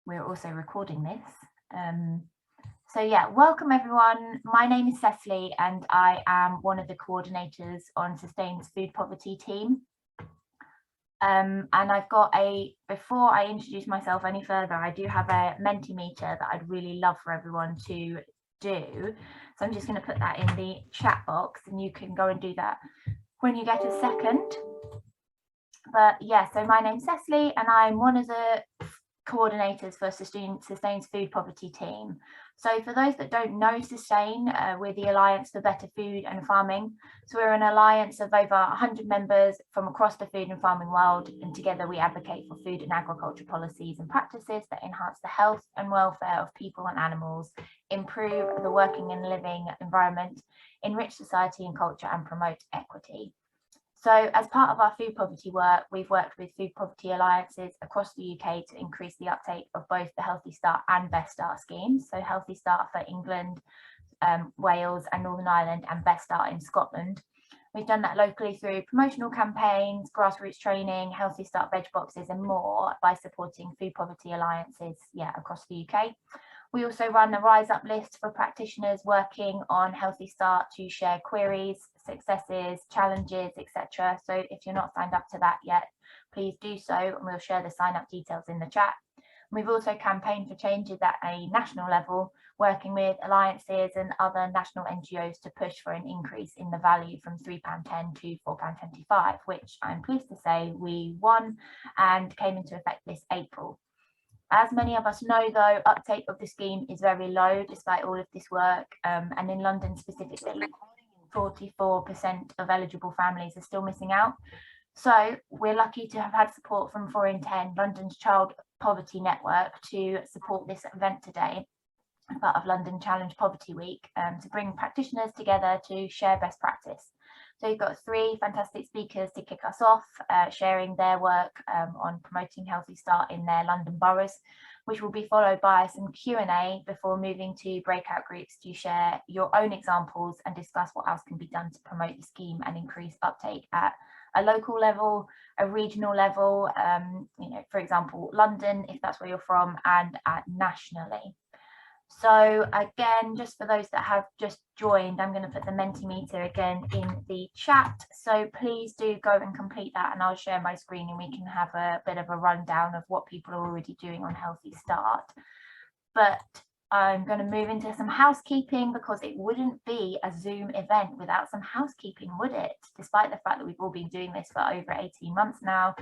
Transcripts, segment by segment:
we're also recording this. So yeah, welcome everyone. My name is Cecily and I am one of the coordinators on Sustain's food poverty team. And I've got before I introduce myself any further, I do have a Mentimeter that I'd really love for everyone to do. So I'm just going to put that in the chat box and you can go and do that when you get a second. But yeah, so my name's Cecily and I'm one of the coordinators for Sustain's food poverty team. So for those that don't know Sustain, we're the Alliance for Better Food and Farming. So we're an alliance of over 100 members from across the food and farming world, and together we advocate for food and agriculture policies and practices that enhance the health and welfare of people and animals, improve the working and living environment, enrich society and culture, and promote equity. So as part of our food poverty work, we've worked with food poverty alliances across the UK to increase the uptake of both the Healthy Start and Best Start schemes. So Healthy Start for England, Wales and Northern Ireland, and Best Start in Scotland. We've done that locally through promotional campaigns, grassroots training, Healthy Start veg boxes and more by supporting food poverty alliances across the UK. We also run the Rise Up list for practitioners working on Healthy Start to share queries, successes, challenges, etc. So if you're not signed up to that yet, please do so and we'll share the sign up details in the chat. We've also campaigned for changes at a national level, working with alliances and other national NGOs to push for an increase in the value from £3.10 to £4.25, which I'm pleased to say we won and came into effect this April. As many of us know, though, uptake of the scheme is very low despite all of this work, and in London specifically, 44% of eligible families are still missing out. So we're lucky to have had support from 4 in 10, London's Child Poverty Network, to support this event today as part of London Challenge Poverty Week, to bring practitioners together to share best practice. So you've got 3 fantastic speakers to kick us off, sharing their work on promoting Healthy Start in their London boroughs, which will be followed by some Q&A before moving to breakout groups to share your own examples and discuss what else can be done to promote the scheme and increase uptake at a local level, a regional level, for example, London, if that's where you're from, and nationally. So again, just for those that have just joined, I'm going to put the Mentimeter again in the chat. So please do go and complete that and I'll share my screen and we can have a bit of a rundown of what people are already doing on Healthy Start. But I'm going to move into some housekeeping because it wouldn't be a Zoom event without some housekeeping, would it? Despite the fact that we've all been doing this for over 18 months now,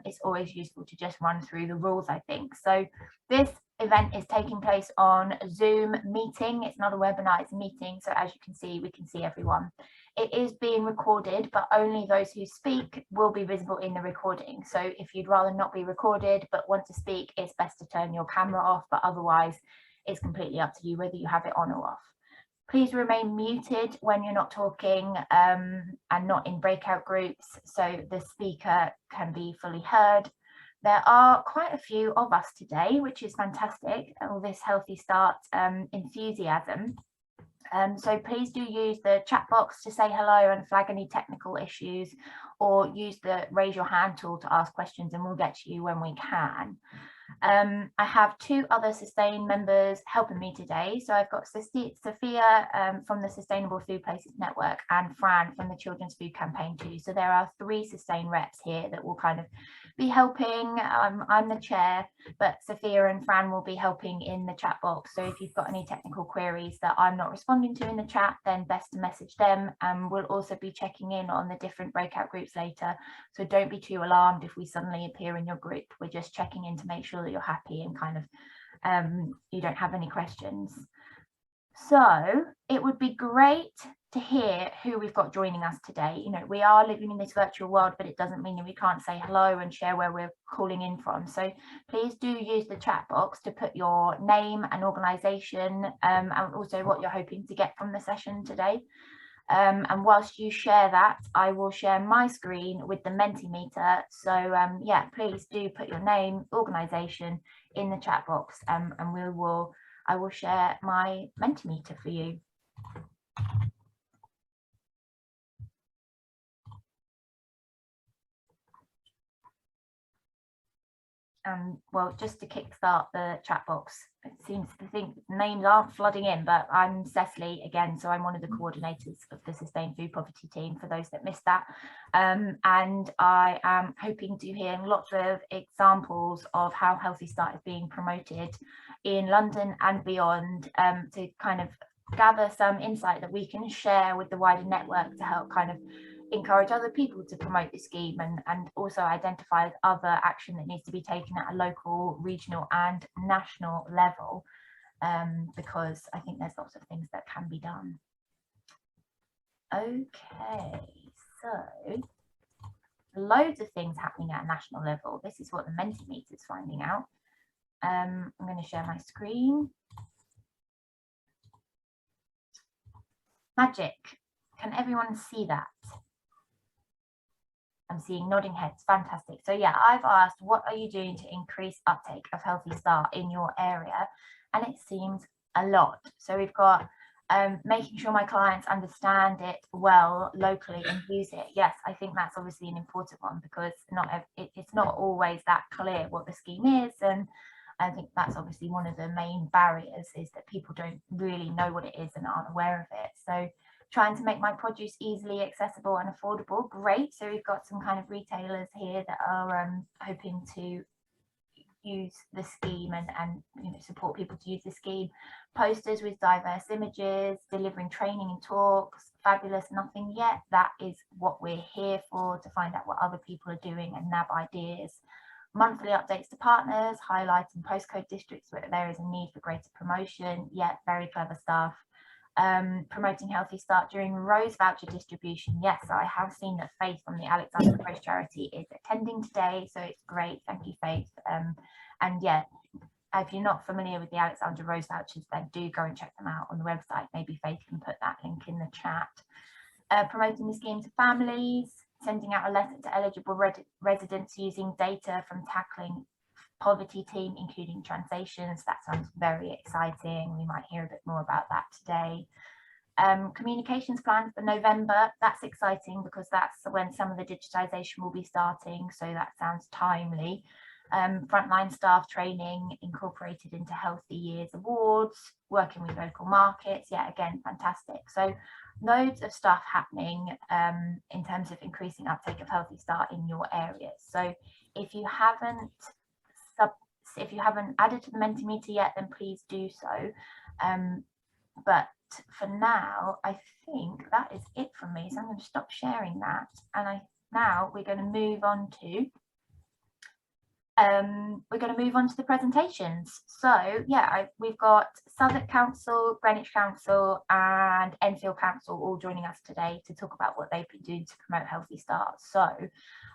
it's always useful to just run through the rules, I think. So this event is taking place on Zoom meeting. It's not a webinar, it's a meeting. So as you can see, we can see everyone. It is being recorded, but only those who speak will be visible in the recording. So if you'd rather not be recorded but want to speak, it's best to turn your camera off, but otherwise it's completely up to you whether you have it on or off. Please remain muted when you're not talking and not in breakout groups, so the speaker can be fully heard. There are quite a few of us today, which is fantastic, all this Healthy Start enthusiasm. So please do use the chat box to say hello and flag any technical issues, or use the raise your hand tool to ask questions and we'll get to you when we can. I have 2 other Sustain members helping me today. So I've got Sophia from the Sustainable Food Places Network and Fran from the Children's Food Campaign too. So there are 3 Sustain reps here that will kind of be helping. I'm the chair, but Sophia and Fran will be helping in the chat box. So if you've got any technical queries that I'm not responding to in the chat, then best to message them. We'll also be checking in on the different breakout groups later. So don't be too alarmed if we suddenly appear in your group. We're just checking in to make sure that you're happy and kind of you don't have any questions. So it would be great to hear who we've got joining us today. You know, we are living in this virtual world, but it doesn't mean that we can't say hello and share where we're calling in from. So please do use the chat box to put your name and organisation and also what you're hoping to get from the session today. And whilst you share that, I will share my screen with the Mentimeter. So yeah, please do put your name, organisation in the chat box, and I will share my Mentimeter for you. well, just to kickstart the chat box, it seems to think names aren't flooding in, but I'm Cecily again, so I'm one of the coordinators of the Sustained Food Poverty team, for those that missed that. And I am hoping to hear lots of examples of how Healthy Start is being promoted in London and beyond, to kind of gather some insight that we can share with the wider network to help kind of encourage other people to promote the scheme, and also identify other action that needs to be taken at a local, regional and national level, because I think there's lots of things that can be done. Okay, so loads of things happening at a national level. This is what the Mentimeter is finding out. I'm going to share my screen. Magic. Can everyone see that? I'm seeing nodding heads. Fantastic. So yeah, I've asked, what are you doing to increase uptake of Healthy Start in your area? And it seems a lot. So we've got making sure my clients understand it well locally and use it. Yes, I think that's obviously an important one, because it's not always that clear what the scheme is, and I think that's obviously one of the main barriers, is that people don't really know what it is and aren't aware of it. So trying to make my produce easily accessible and affordable, great. So we've got some kind of retailers here that are hoping to use the scheme and you know, support people to use the scheme. Posters with diverse images, delivering training and talks. Fabulous. Nothing yet. That is what we're here for, to find out what other people are doing and nab ideas. Monthly updates to partners, highlighting postcode districts where there is a need for greater promotion. Yeah, very clever stuff. Promoting Healthy Start during Rose voucher distribution. Yes, I have seen that Faith from the Alexandra Rose charity is attending today, so it's great. Thank you, Faith. And yeah, if you're not familiar with the Alexandra Rose vouchers, then do go and check them out on the website. Maybe Faith can put that link in the chat. Promoting the scheme to families, sending out a letter to eligible residents using data from Tackling Poverty team, including translations. That sounds very exciting. We might hear a bit more about that today. Communications plans for November. That's exciting, because that's when some of the digitization will be starting, so that sounds timely. Frontline staff training incorporated into Healthy Years awards, working with local markets. Yeah, again, fantastic. So loads of stuff happening in terms of increasing uptake of Healthy Start in your areas. So if you haven't added to the Mentimeter yet, then please do so. But for now, I think that is it from me. So I'm going to stop sharing that, and now we're going to move on to the presentations. So yeah, we've got Southwark Council, Greenwich Council and Enfield Council all joining us today to talk about what they've been doing to promote Healthy Start. So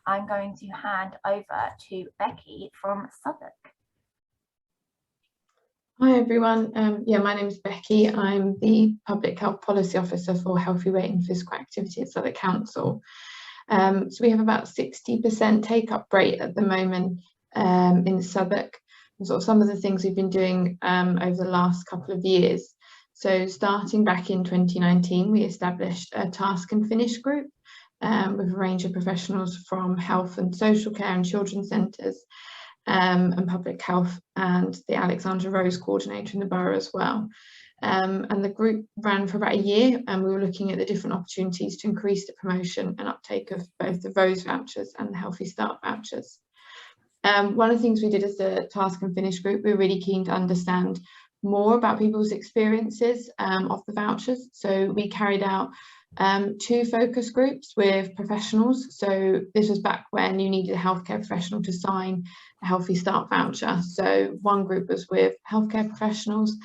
I'm going to hand over to Becky from Southwark. Hi everyone, my name is Becky. I'm the Public Health Policy Officer for Healthy Weight and Physical Activity at Southwark Council. So we have about 60% take-up rate at the moment in Southwark. And sort of some of the things we've been doing over the last couple of years. So starting back in 2019, we established a task and finish group with a range of professionals from health and social care and children's centres, and public health, and the Alexandra Rose coordinator in the borough as well. And the group ran for about a year, and we were looking at the different opportunities to increase the promotion and uptake of both the Rose vouchers and the Healthy Start vouchers. One of the things we did as a task and finish group, we were really keen to understand more about people's experiences of the vouchers. So we carried out 2 focus groups with professionals. So this was back when you needed a healthcare professional to sign a Healthy Start voucher. So one group was with healthcare professionals,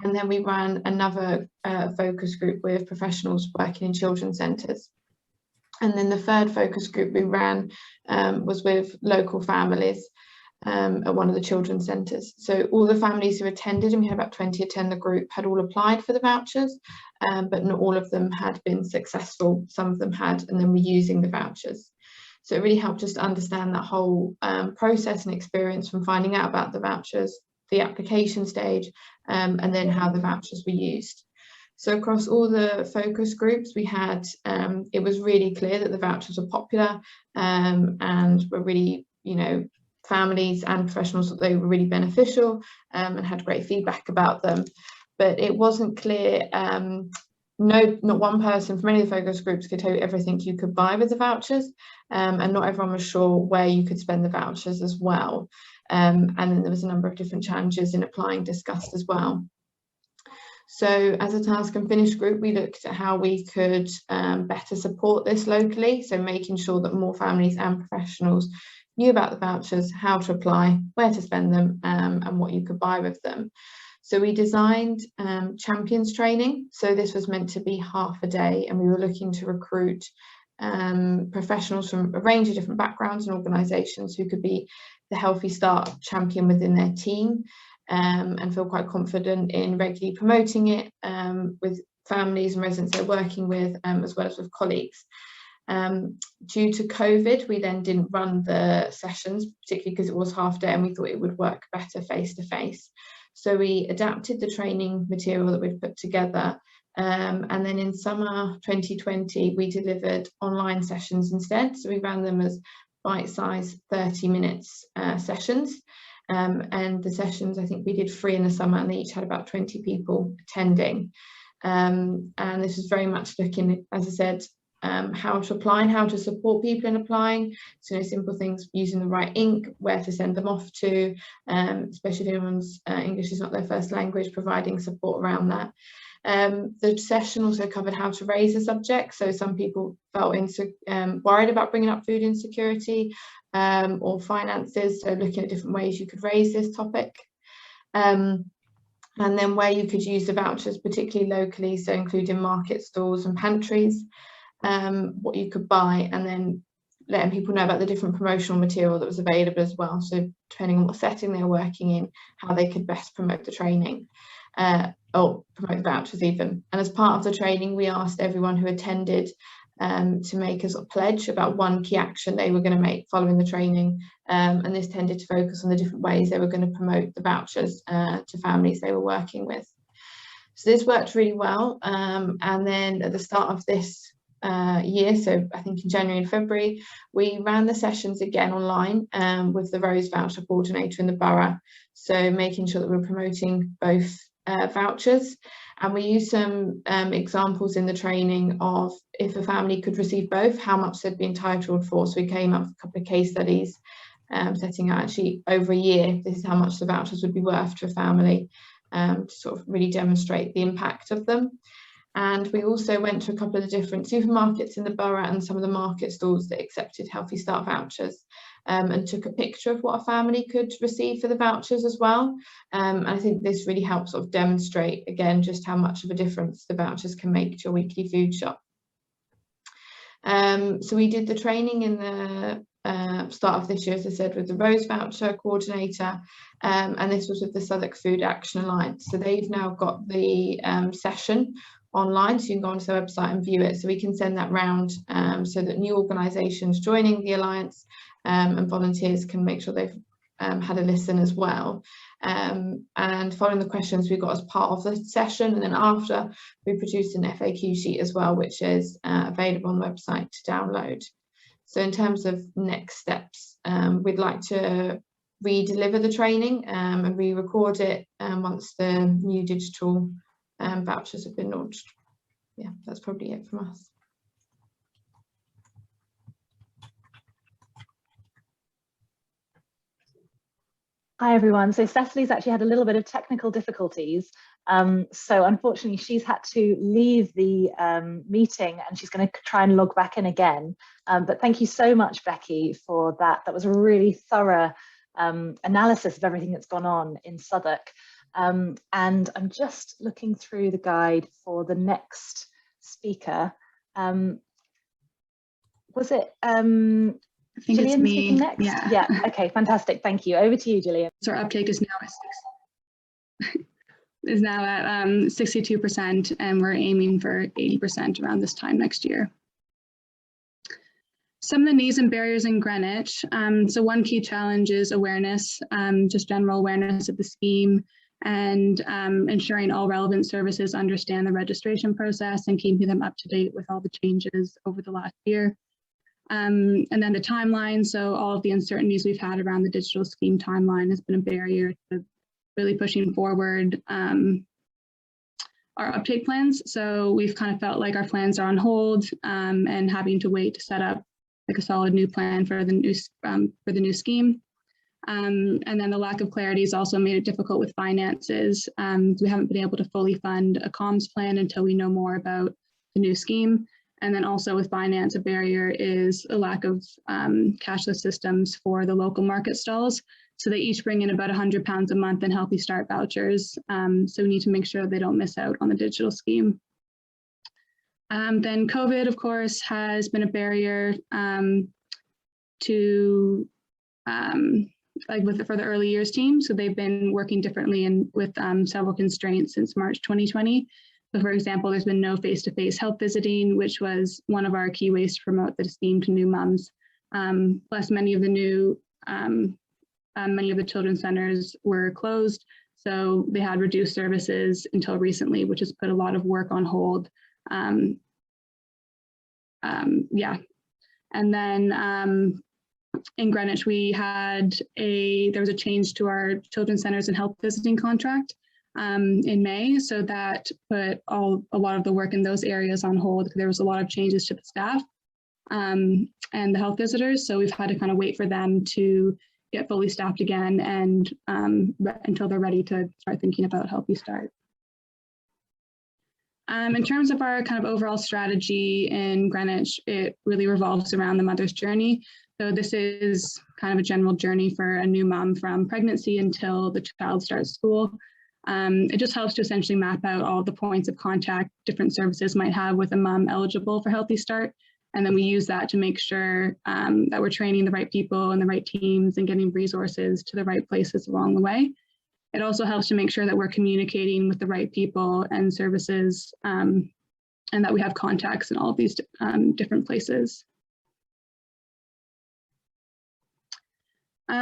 and then we ran another focus group with professionals working in children's centres. And then the third focus group we ran was with local families at one of the children's centres. So all the families who attended, and we had about 20 attend the group, had all applied for the vouchers, but not all of them had been successful. Some of them had, and then were using the vouchers. So it really helped us to understand that whole process and experience, from finding out about the vouchers, the application stage, and then how the vouchers were used. So across all the focus groups we had, it was really clear that the vouchers were popular and were really, families and professionals thought they were really beneficial and had great feedback about them. But it wasn't clear, not one person from any of the focus groups could tell you everything you could buy with the vouchers, and not everyone was sure where you could spend the vouchers as well. And then there was a number of different challenges in applying discussed as well. So as a task and finish group, we looked at how we could better support this locally. So making sure that more families and professionals knew about the vouchers, how to apply, where to spend them, and what you could buy with them. So we designed champions training. So this was meant to be half a day, and we were looking to recruit professionals from a range of different backgrounds and organisations who could be the Healthy Start champion within their team, and feel quite confident in regularly promoting it with families and residents they're working with, as well as with colleagues. Due to COVID, we then didn't run the sessions, particularly because it was half day and we thought it would work better face to face. So we adapted the training material that we've put together, and then in summer 2020 we delivered online sessions instead. So we ran them as bite-sized 30 minutes sessions, and the sessions, I think we did 3 in the summer, and they each had about 20 people attending, and this was very much looking, as I said, how to apply and how to support people in applying. So simple things, using the right ink, where to send them off to, especially if anyone's English is not their first language, providing support around that. The session also covered how to raise the subject. So some people felt worried about bringing up food insecurity or finances, so looking at different ways you could raise this topic. And then where you could use the vouchers, particularly locally, so including market stalls and pantries, what you could buy, and then letting people know about the different promotional material that was available as well. So depending on what setting they're working in, how they could best promote the training, or promote the vouchers even. And as part of the training, we asked everyone who attended to make a sort of pledge about one key action they were going to make following the training, and this tended to focus on the different ways they were going to promote the vouchers to families they were working with. So this worked really well, and then at the start of this year, so I think in January and February, we ran the sessions again online with the Rose voucher coordinator in the borough, so making sure that we're promoting both vouchers. And we used some examples in the training of if a family could receive both, how much they'd be entitled for. So we came up with a couple of case studies setting out actually over a year, this is how much the vouchers would be worth to a family, to sort of really demonstrate the impact of them. And we also went to a couple of the different supermarkets in the borough and some of the market stalls that accepted Healthy Start vouchers, and took a picture of what a family could receive for the vouchers as well. And I think this really helps sort of demonstrate again just how much of a difference the vouchers can make to your weekly food shop. So we did the training in the start of this year, as I said, with the Rose voucher coordinator, and this was with the Southwark Food Action Alliance. So they've now got the session online, so you can go onto their website and view it, so we can send that round so that new organisations joining the alliance and volunteers can make sure they've had a listen as well. And following the questions we got as part of the session, and then after, we produced an FAQ sheet as well, which is available on the website to download. So in terms of next steps, we'd like to re-deliver the training and re-record it once the new digital vouchers have been launched. Yeah, that's probably it from us. Hi everyone. So Cecily's actually had a little bit of technical difficulties. So unfortunately she's had to leave the meeting, and she's going to try and log back in again. But thank you so much, Becky, for that. That was a really thorough analysis of everything that's gone on in Southwark. And I'm just looking through the guide for the next speaker. Was it I think Gillian it's me. speaking next? Yeah. Okay, fantastic. Thank you. Over to you, Gillian. So our uptake is now at 62%, and we're aiming for 80% around this time next year. Some of the needs and barriers in Greenwich. So one key challenge is awareness, just general awareness of the scheme, and ensuring all relevant services understand the registration process and keeping them up to date with all the changes over the last year. And then the timeline, so all of the uncertainties we've had around the digital scheme timeline has been a barrier to really pushing forward our uptake plans. So we've kind of felt like our plans are on hold and having to wait to set up like a solid new plan for the new scheme. And then the lack of clarity has also made it difficult with finances. We haven't been able to fully fund a comms plan until we know more about the new scheme. And then also with finance, a barrier is a lack of cashless systems for the local market stalls. So they each bring in about £100 a month in Healthy Start vouchers. So we need to make sure they don't miss out on the digital scheme. Then COVID, of course, has been a barrier to for the early years team. So they've been working differently and with several constraints since March 2020. So for example, there's been no face-to-face health visiting, which was one of our key ways to promote the scheme to new mums. Plus many of the children's centers were closed. So they had reduced services until recently, which has put a lot of work on hold. And then in Greenwich, there was a change to our children's centers and health visiting contract in May. So that put a lot of the work in those areas on hold. There was a lot of changes to the staff and the health visitors. So we've had to kind of wait for them to get fully staffed again and until they're ready to start thinking about Healthy Start. In terms of our kind of overall strategy in Greenwich, it really revolves around the mother's journey. So this is kind of a general journey for a new mom from pregnancy until the child starts school. It just helps to essentially map out all the points of contact different services might have with a mom eligible for Healthy Start. And then we use that to make sure that we're training the right people and the right teams and getting resources to the right places along the way. It also helps to make sure that we're communicating with the right people and services and that we have contacts in all of these different places.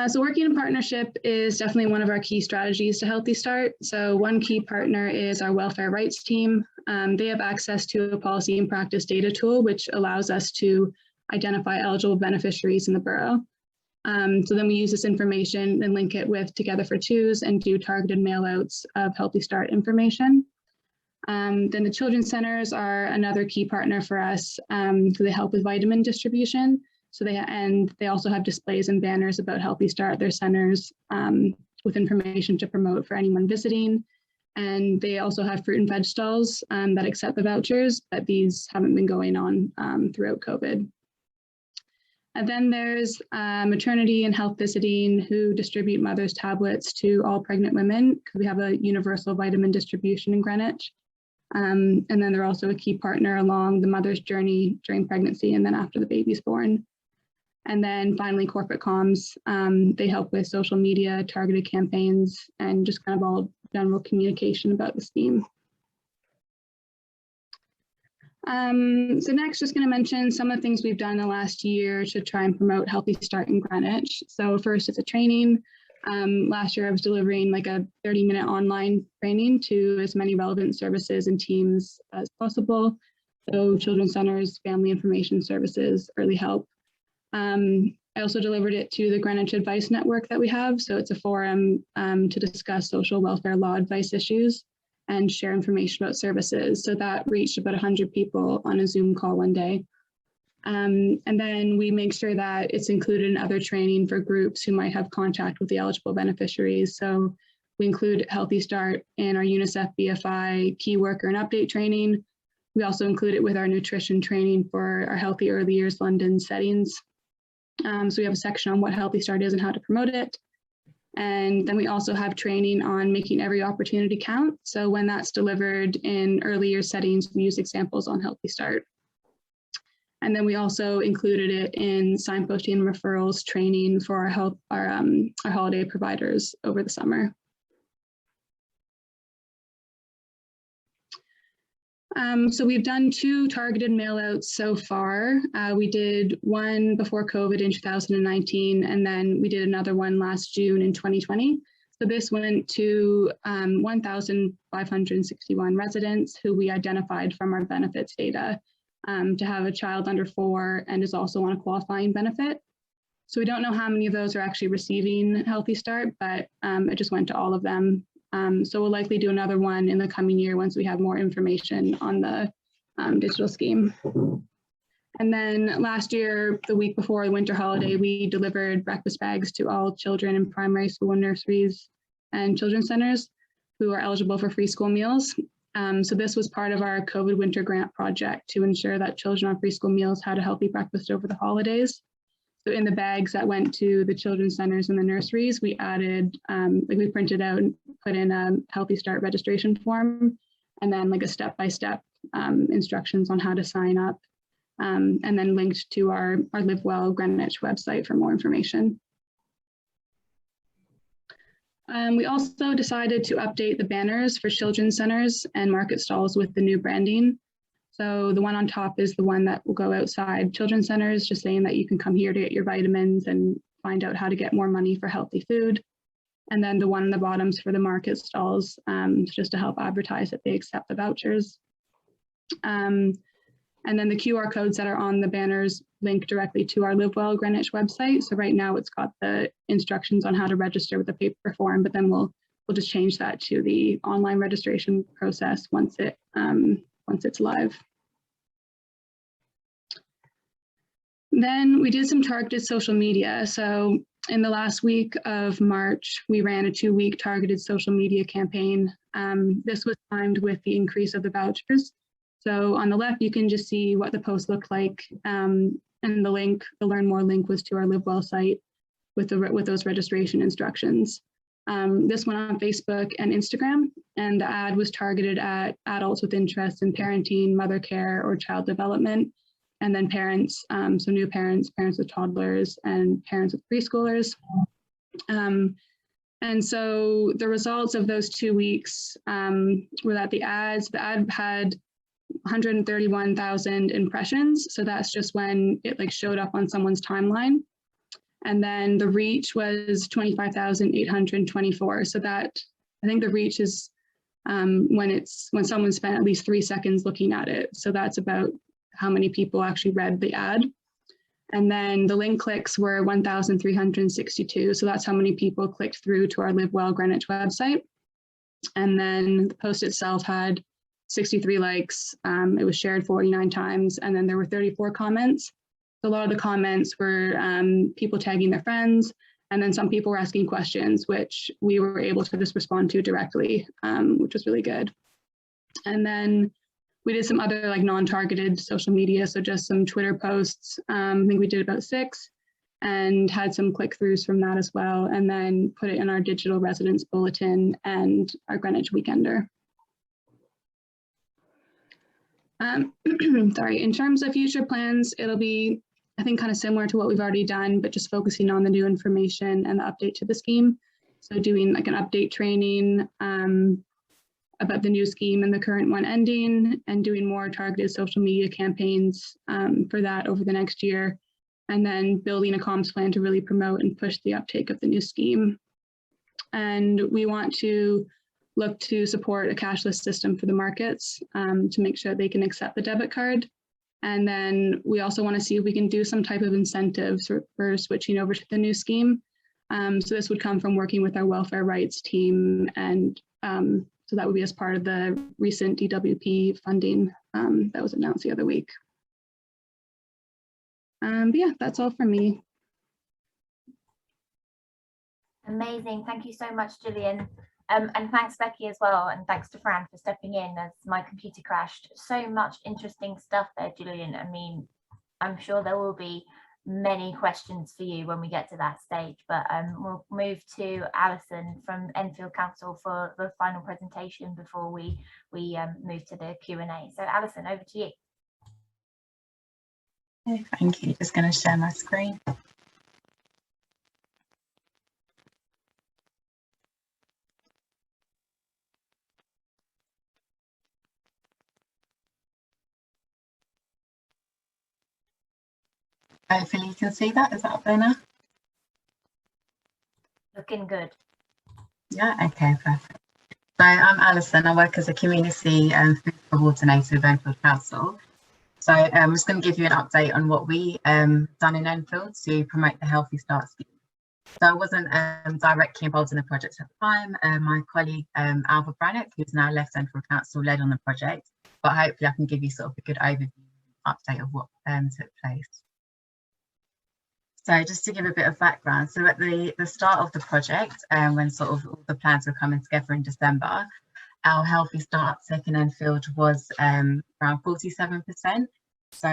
So working in partnership is definitely one of our key strategies to Healthy Start. So one key partner is our welfare rights team. They have access to a policy and practice data tool, which allows us to identify eligible beneficiaries in the borough. So then we use this information and link it with Together for Twos and do targeted mail-outs of Healthy Start information. Then the children's centers are another key partner for us. So they help with vitamin distribution. So they also have displays and banners about Healthy Start at their centers with information to promote for anyone visiting. And they also have fruit and veg stalls that accept the vouchers, but these haven't been going on throughout COVID. And then there's maternity and health visiting who distribute mother's tablets to all pregnant women because we have a universal vitamin distribution in Greenwich. And then they're also a key partner along the mother's journey during pregnancy and then after the baby's born. And then finally, corporate comms, they help with social media, targeted campaigns, and just kind of all general communication about the scheme. So next, just going to mention some of the things we've done in the last year to try and promote Healthy Start in Greenwich. So first, it's a training. Last year, I was delivering like a 30-minute online training to as many relevant services and teams as possible. So children's centers, family information services, early help. I also delivered it to the Greenwich Advice Network that we have. So it's a forum to discuss social welfare law advice issues and share information about services. So that reached about 100 people on a Zoom call one day. And then we make sure that it's included in other training for groups who might have contact with the eligible beneficiaries. So we include Healthy Start in our UNICEF BFI key worker and update training. We also include it with our nutrition training for our Healthy Early Years London settings. So we have a section on what Healthy Start is and how to promote it. And then we also have training on making every opportunity count. So when that's delivered in early year settings, we use examples on Healthy Start. And then we also included it in signposting and referrals training for our holiday providers over the summer. So we've done 2 targeted mailouts so far. We did one before COVID in 2019, and then we did another one last June in 2020. So this went to 1,561 residents who we identified from our benefits data. to have a child under 4 and is also on a qualifying benefit. So we don't know how many of those are actually receiving Healthy Start, but it just went to all of them. So we'll likely do another one in the coming year once we have more information on the digital scheme. And then last year, the week before the winter holiday, we delivered breakfast bags to all children in primary school nurseries and children's centers who are eligible for free school meals. So this was part of our COVID winter grant project to ensure that children on free school meals had a healthy breakfast over the holidays. So in the bags that went to the children's centers and the nurseries, we added, we printed out and put in a Healthy Start registration form, and then like a step-by-step instructions on how to sign up, and then linked to our Live Well Greenwich website for more information. We also decided to update the banners for children's centers and market stalls with the new branding. So the one on top is the one that will go outside children's centers, just saying that you can come here to get your vitamins and find out how to get more money for healthy food. And then the one on the bottom's for the market stalls, just to help advertise that they accept the vouchers. And then the QR codes that are on the banners link directly to our Live Well Greenwich website. So right now it's got the instructions on how to register with the paper form, but then we'll just change that to the online registration process once it's live. Then we did some targeted social media. So in the last week of March, we ran a 2-week targeted social media campaign. This was timed with the increase of the vouchers. So on the left, you can just see what the post looked like. And the link, the Learn More link, was to our Live Well site with those registration instructions. This went on Facebook and Instagram, and the ad was targeted at adults with interests in parenting, mother care, or child development, and then parents, so new parents, parents with toddlers, and parents with preschoolers. And so the results of those 2 weeks were that the ad had 131,000 impressions. So that's just when it like showed up on someone's timeline. And then the reach was 25,824. So that, I think the reach is when someone spent at least 3 seconds looking at it. So that's about how many people actually read the ad. And then the link clicks were 1,362. So that's how many people clicked through to our Live Well Greenwich website. And then the post itself had 63 likes. It was shared 49 times, and then there were 34 comments. So a lot of the comments were people tagging their friends, and then some people were asking questions, which we were able to just respond to directly, which was really good. And then we did some other like non-targeted social media, so just some Twitter posts. I think we did about 6, and had some click-throughs from that as well, and then put it in our digital residence bulletin and our Greenwich Weekender. Sorry, in terms of future plans, it'll be, I think, kind of similar to what we've already done, but just focusing on the new information and the update to the scheme. So doing like an update training about the new scheme and the current one ending, and doing more targeted social media campaigns for that over the next year, and then building a comms plan to really promote and push the uptake of the new scheme. And we want to look to support a cashless system for the markets to make sure they can accept the debit card. And then we also want to see if we can do some type of incentives for switching over to the new scheme. So this would come from working with our welfare rights team, and so that would be as part of the recent DWP funding that was announced the other week. But yeah, that's all from me. Amazing. Thank you so much, Gillian. And thanks, Becky, as well. And thanks to Fran for stepping in as my computer crashed. So much interesting stuff there, Gillian. I mean, I'm sure there will be many questions for you when we get to that stage, but we'll move to Alison from Enfield Council for the final presentation before we move to the Q&A. So Alison, over to you. Okay, thank you. Just going to share my screen. Hopefully you can see that. Is that up there now? Looking good. Yeah, okay, perfect. So I'm Alison. I work as a community and food coordinator with Enfield Council. So I'm just going to give you an update on what we done in Enfield to promote the Healthy Start scheme. So I wasn't directly involved in the project at the time. My colleague Alva Brannock, who's now left Enfield Council, led on the project, but hopefully I can give you sort of a good overview, update of what took place. So just to give a bit of background, so at the start of the project, when sort of all the plans were coming together in December, our Healthy Start uptake in Enfield was around 47%. So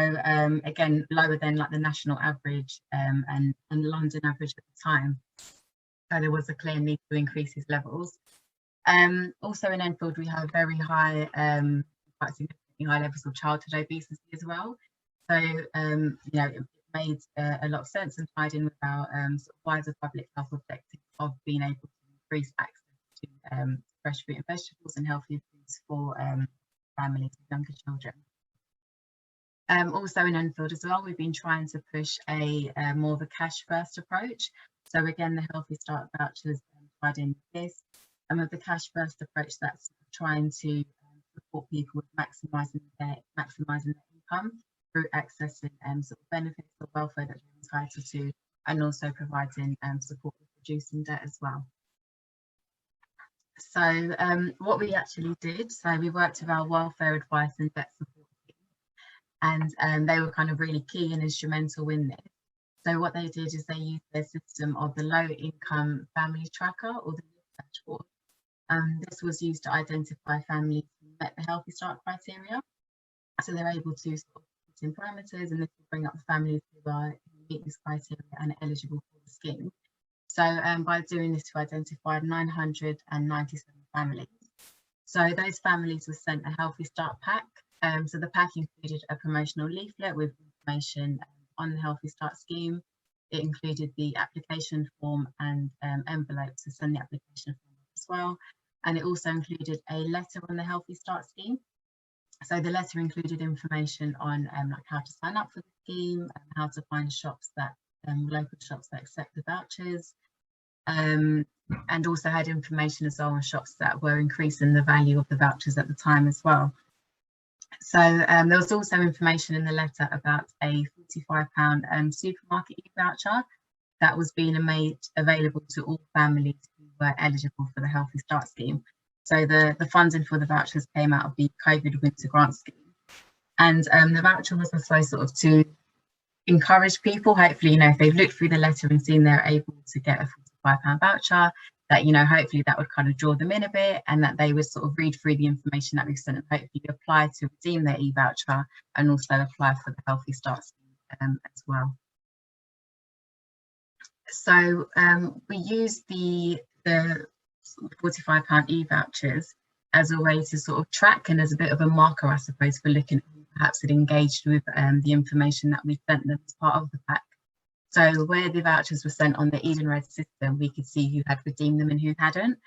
again, lower than like the national average and London average at the time. So there was a clear need to increase these levels. Also in Enfield, we have very high, quite significantly high levels of childhood obesity as well. So you know, it made a lot of sense and tied in with our sort of wider public health objective of being able to increase access to fresh fruit and vegetables and healthy foods for families with younger children. Also in Enfield as well, we've been trying to push a more of a cash first approach. So again, the Healthy Start vouchers tied in with this, and with the cash first approach, that's trying to support people with maximising their income through accessing sort of benefits or welfare that they're entitled to, and also providing support with reducing debt as well. So what we actually did, so we worked with our welfare advice and debt support team, and they were kind of really key and instrumental in this. So what they did is they used their system of the low income family tracker, or the dashboard. This was used to identify families who met the Healthy Start criteria. So they're able to sort of put in parameters, and this will bring up the families who meet this criteria and are eligible for the scheme. So by doing this, we identified 997 families. So those families were sent a Healthy Start pack. So the pack included a promotional leaflet with information on the Healthy Start scheme. It included the application form and envelope to send the application form as well. And it also included a letter on the Healthy Start scheme. So the letter included information on like how to sign up for the scheme, how to find shops that local shops that accept the vouchers, and also had information as well on shops that were increasing the value of the vouchers at the time as well. So there was also information in the letter about a £45 supermarket voucher that was being made available to all families who were eligible for the Healthy Start scheme. So the funding for the vouchers came out of the COVID Winter Grant Scheme. And the voucher was also sort of to encourage people, hopefully, you know, if they've looked through the letter and seen they're able to get a £45 voucher, that, you know, hopefully that would kind of draw them in a bit, and that they would sort of read through the information that we've sent and hopefully apply to redeem their e-voucher and also apply for the Healthy Start scheme as well. So we use the £45 e-vouchers as a way to sort of track and as a bit of a marker, I suppose, for looking at who perhaps had engaged with the information that we sent them as part of the pack. So where the vouchers were sent on the Eden Red system, we could see who had redeemed them and who hadn't.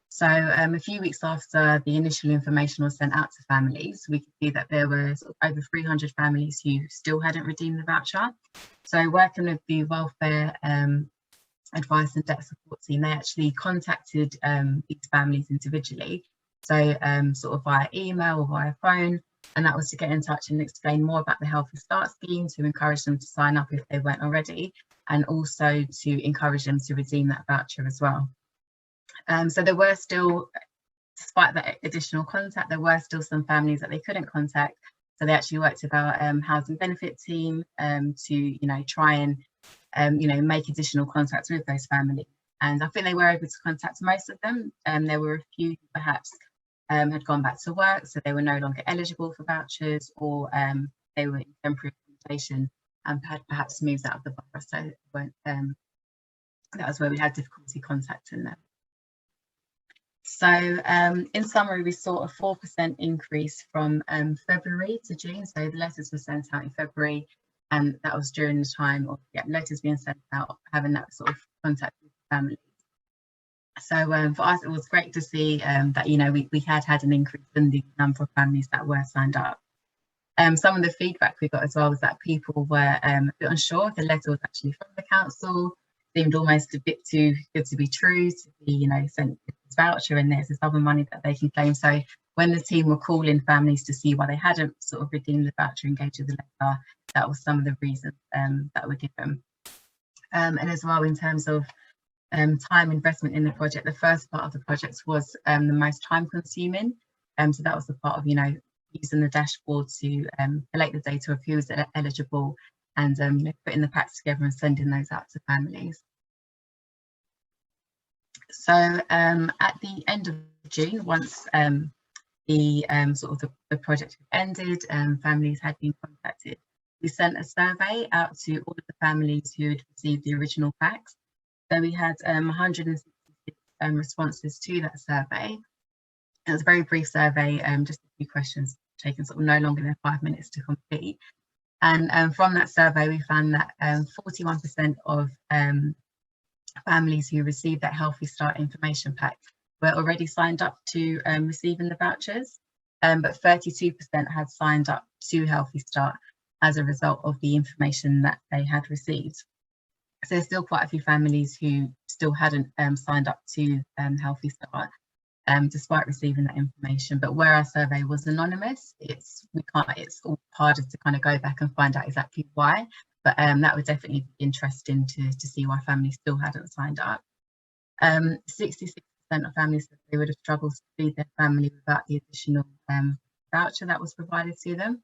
So a few weeks after the initial information was sent out to families, we could see that there were sort of over 300 families who still hadn't redeemed the voucher. So working with the welfare advice and debt support team, they actually contacted these families individually, so sort of via email or via phone, and that was to get in touch and explain more about the Healthy Start scheme, to encourage them to sign up if they weren't already, and also to encourage them to redeem that voucher as well. So there were still, despite that additional contact, there were still some families that they couldn't contact, so they actually worked with our housing benefit team to, you know, try and you know, make additional contacts with those families, and I think they were able to contact most of them. There were a few who perhaps had gone back to work, so they were no longer eligible for vouchers, or they were in temporary accommodation and had perhaps moved out of the borough, so that was where we had difficulty contacting them. So in summary, we saw a 4% increase from February to June. So the letters were sent out in February, and that was during the time of letters being sent out, having that sort of contact with the families. So for us, it was great to see that, you know, we had an increase in the number of families that were signed up. Some of the feedback we got as well was that people were a bit unsure if the letter was actually from the council. Seemed almost a bit too good to be true, to be, you know, sent this voucher and there's this other money that they can claim. So when the team were calling families to see why they hadn't sort of redeemed the voucher, engaged with the letter, that was some of the reasons that were given. And as well, in terms of time investment in the project, the first part of the project was the most time consuming. So that was the part of, using the dashboard to collect the data of who was eligible and putting the packs together and sending those out to families. So at the end of June, once the project ended, families had been contacted, we sent a survey out to all of the families who had received the original packs. So we had 166 responses to that survey. It was a very brief survey, just a few questions taken sort of no longer than 5 minutes to complete. And from that survey, we found that 41% of families who received that Healthy Start information pack were already signed up to receiving the vouchers, but 32% had signed up to Healthy Start as a result of the information that they had received. So there's still quite a few families who still hadn't signed up to Healthy Start, despite receiving that information. But where our survey was anonymous, it's all harder to kind of go back and find out exactly why. But that would definitely be interesting to see why families still hadn't signed up. 66% of families said they would have struggled to feed their family without the additional voucher that was provided to them.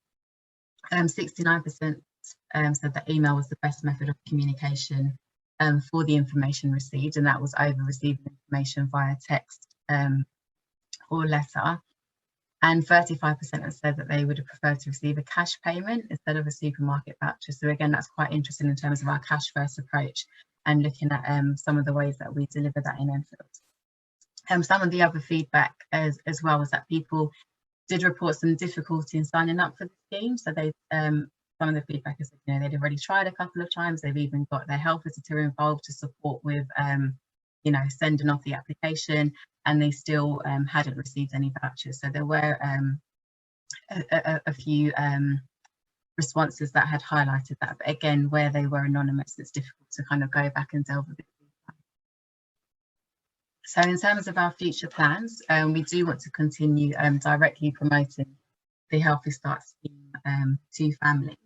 69% said that email was the best method of communication for the information received, and that was over receiving information via text or letter. And 35% have said that they would have preferred to receive a cash payment instead of a supermarket voucher. So again, that's quite interesting in terms of our cash first approach and looking at some of the ways that we deliver that in Enfield. Some of the other feedback as well was that people did report some difficulty in signing up for the scheme. So they some of the feedback is, they'd already tried a couple of times. They've even got their health visitor involved to support with, sending off the application, and they still hadn't received any vouchers. So there were a few responses that had highlighted that. But again, where they were anonymous, it's difficult to kind of go back and delve a bit deeper. So in terms of our future plans, we do want to continue directly promoting the Healthy Start scheme to families.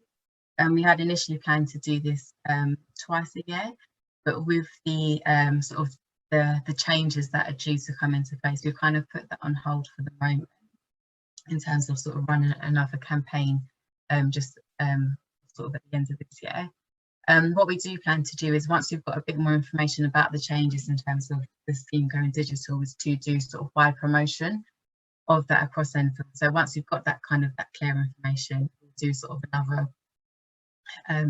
We had initially planned to do this twice a year, but with the the changes that are due to come into place, we've kind of put that on hold for the moment in terms of sort of running another campaign just sort of at the end of this year. What we do plan to do is, once we've got a bit more information about the changes in terms of the scheme going digital, is to do sort of wide promotion of that across Enfield. So once we've got that clear information, we'll do sort of another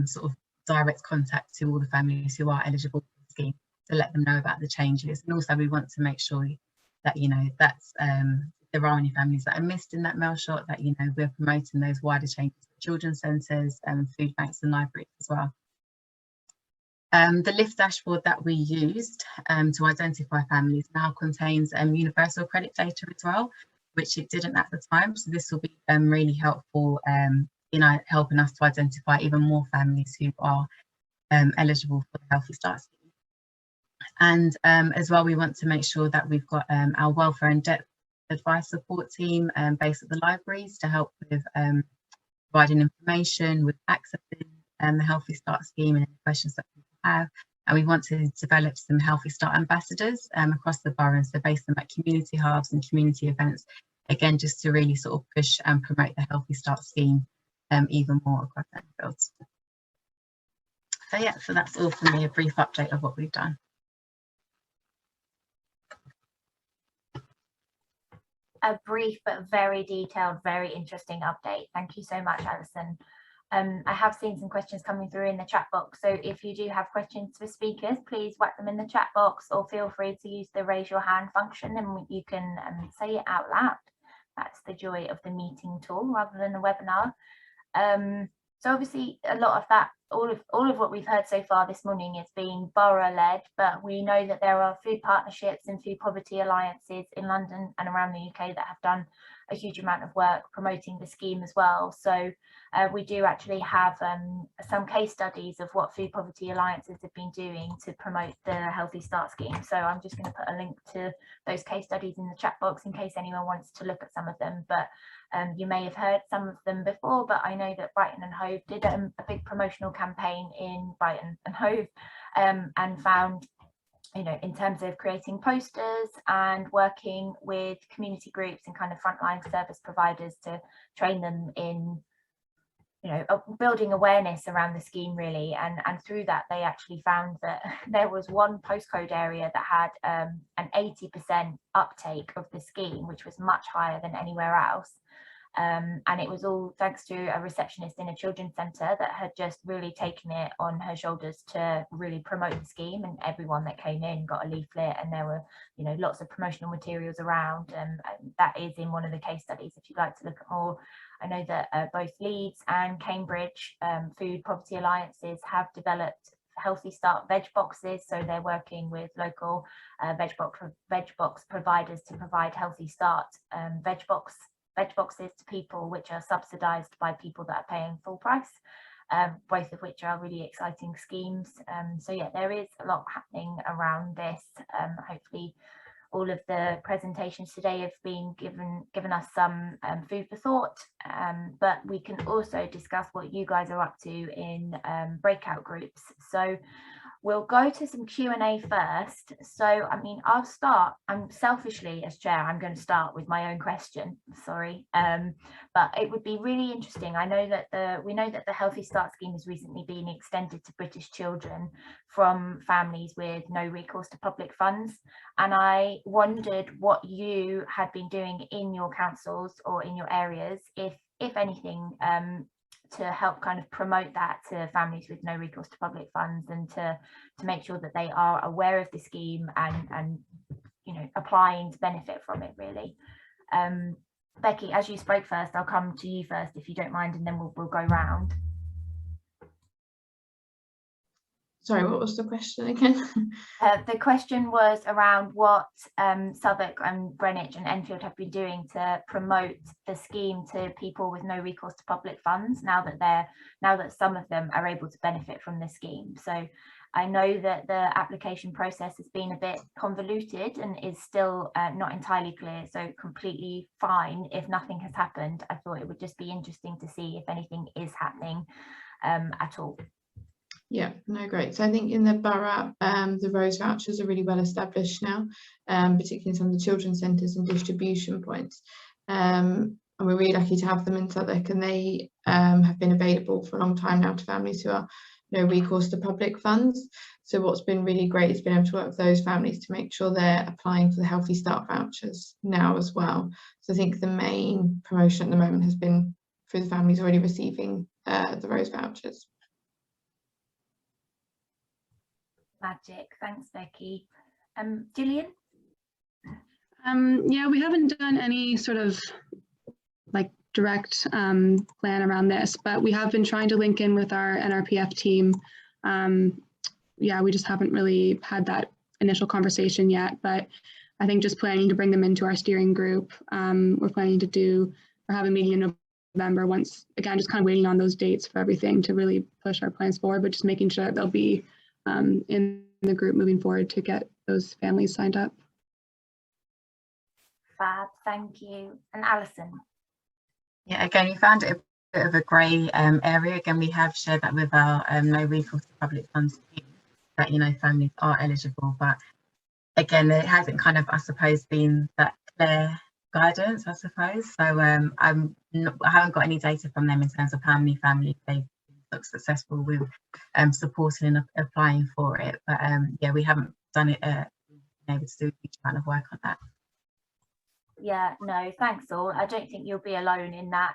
sort of direct contact to all the families who are eligible for the scheme to let them know about the changes. And also we want to make sure that, that's if there are any families that are missed in that mail shot, that, we're promoting those wider changes to children's centres and food banks and libraries as well. The LIFT dashboard that we used to identify families now contains universal credit data as well, which it didn't at the time. So this will be really helpful helping us to identify even more families who are eligible for the Healthy Start scheme. And as well, we want to make sure that we've got our welfare and debt advice support team based at the libraries to help with providing information, with accessing the Healthy Start scheme and any questions that people have. And we want to develop some Healthy Start ambassadors across the borough, so base them at community hubs and community events, again, just to really sort of push and promote the Healthy Start scheme even more across Enfield. So yeah, so that's all from me, a brief update of what we've done. A brief but very detailed, very interesting update. Thank you so much, Alison. I have seen some questions coming through in the chat box, so if you do have questions for speakers, please whack them in the chat box, or feel free to use the raise your hand function and you can say it out loud. That's the joy of the meeting tool rather than the webinar. So obviously a lot of that all of what we've heard so far this morning is being borough-led, but we know that there are food partnerships and food poverty alliances in London and around the UK that have done a huge amount of work promoting the scheme as well. So we do actually have some case studies of what food poverty alliances have been doing to promote the Healthy Start scheme. So I'm just going to put a link to those case studies in the chat box in case anyone wants to look at some of them. But you may have heard some of them before, but I know that Brighton and Hove did a big promotional campaign in Brighton and Hove and found, you know, in terms of creating posters and working with community groups and kind of frontline service providers to train them in, you know, building awareness around the scheme really, and through that they actually found that there was one postcode area that had an 80% uptake of the scheme, which was much higher than anywhere else. And it was all thanks to a receptionist in a children's centre that had just really taken it on her shoulders to really promote the scheme, and everyone that came in got a leaflet, and there were, you know, lots of promotional materials around, and that is in one of the case studies if you'd like to look at more. I know that both Leeds and Cambridge food poverty alliances have developed Healthy Start veg boxes, so they're working with local veg box providers to provide Healthy Start veg boxes to people, which are subsidised by people that are paying full price, both of which are really exciting schemes. So yeah, there is a lot happening around this. Hopefully all of the presentations today have been given us some food for thought, but we can also discuss what you guys are up to in breakout groups. So we'll go to some Q&A first. So, I mean, I'll start. I'm selfishly, as chair, I'm going to start with my own question. Sorry, but it would be really interesting. I know that we know that the Healthy Start scheme has recently been extended to British children from families with no recourse to public funds, and I wondered what you had been doing in your councils or in your areas, if anything, to help kind of promote that to families with no recourse to public funds, and to make sure that they are aware of the scheme and you know, applying to benefit from it really. Becky, as you spoke first, I'll come to you first if you don't mind, and then we'll go round. Sorry, what was the question again? The question was around what Southwark and Greenwich and Enfield have been doing to promote the scheme to people with no recourse to public funds, now that some of them are able to benefit from the scheme. So I know that the application process has been a bit convoluted and is still not entirely clear, so completely fine if nothing has happened. I thought it would just be interesting to see if anything is happening at all. Yeah, no, great. So I think in the borough, the Rose vouchers are really well established now, particularly in some of the children's centres and distribution points. And we're really lucky to have them in Southwark, and they have been available for a long time now to families who are no recourse to public funds. So what's been really great is being able to work with those families to make sure they're applying for the Healthy Start vouchers now as well. So I think the main promotion at the moment has been for the families already receiving the Rose vouchers. Magic, thanks Becky. Gillian? Yeah, we haven't done any sort of like direct plan around this, but we have been trying to link in with our NRPF team. Yeah, we just haven't really had that initial conversation yet, but I think just planning to bring them into our steering group. We're planning to have a meeting in November, once again, just kind of waiting on those dates for everything to really push our plans forward, but just making sure that they'll be in the group moving forward to get those families signed up. Fab, thank you. And Alison? Yeah, again, you found it a bit of a grey area. Again, we have shared that with our no recourse to public funds team, that, you know, families are eligible, but again, it hasn't kind of, I suppose, been that clear guidance, I suppose. So I haven't got any data from them in terms of how many families they've been successful with supporting and applying for it. But yeah, we haven't done it, been able to do a huge amount of work on that. Yeah, no, thanks all. I don't think you'll be alone in that.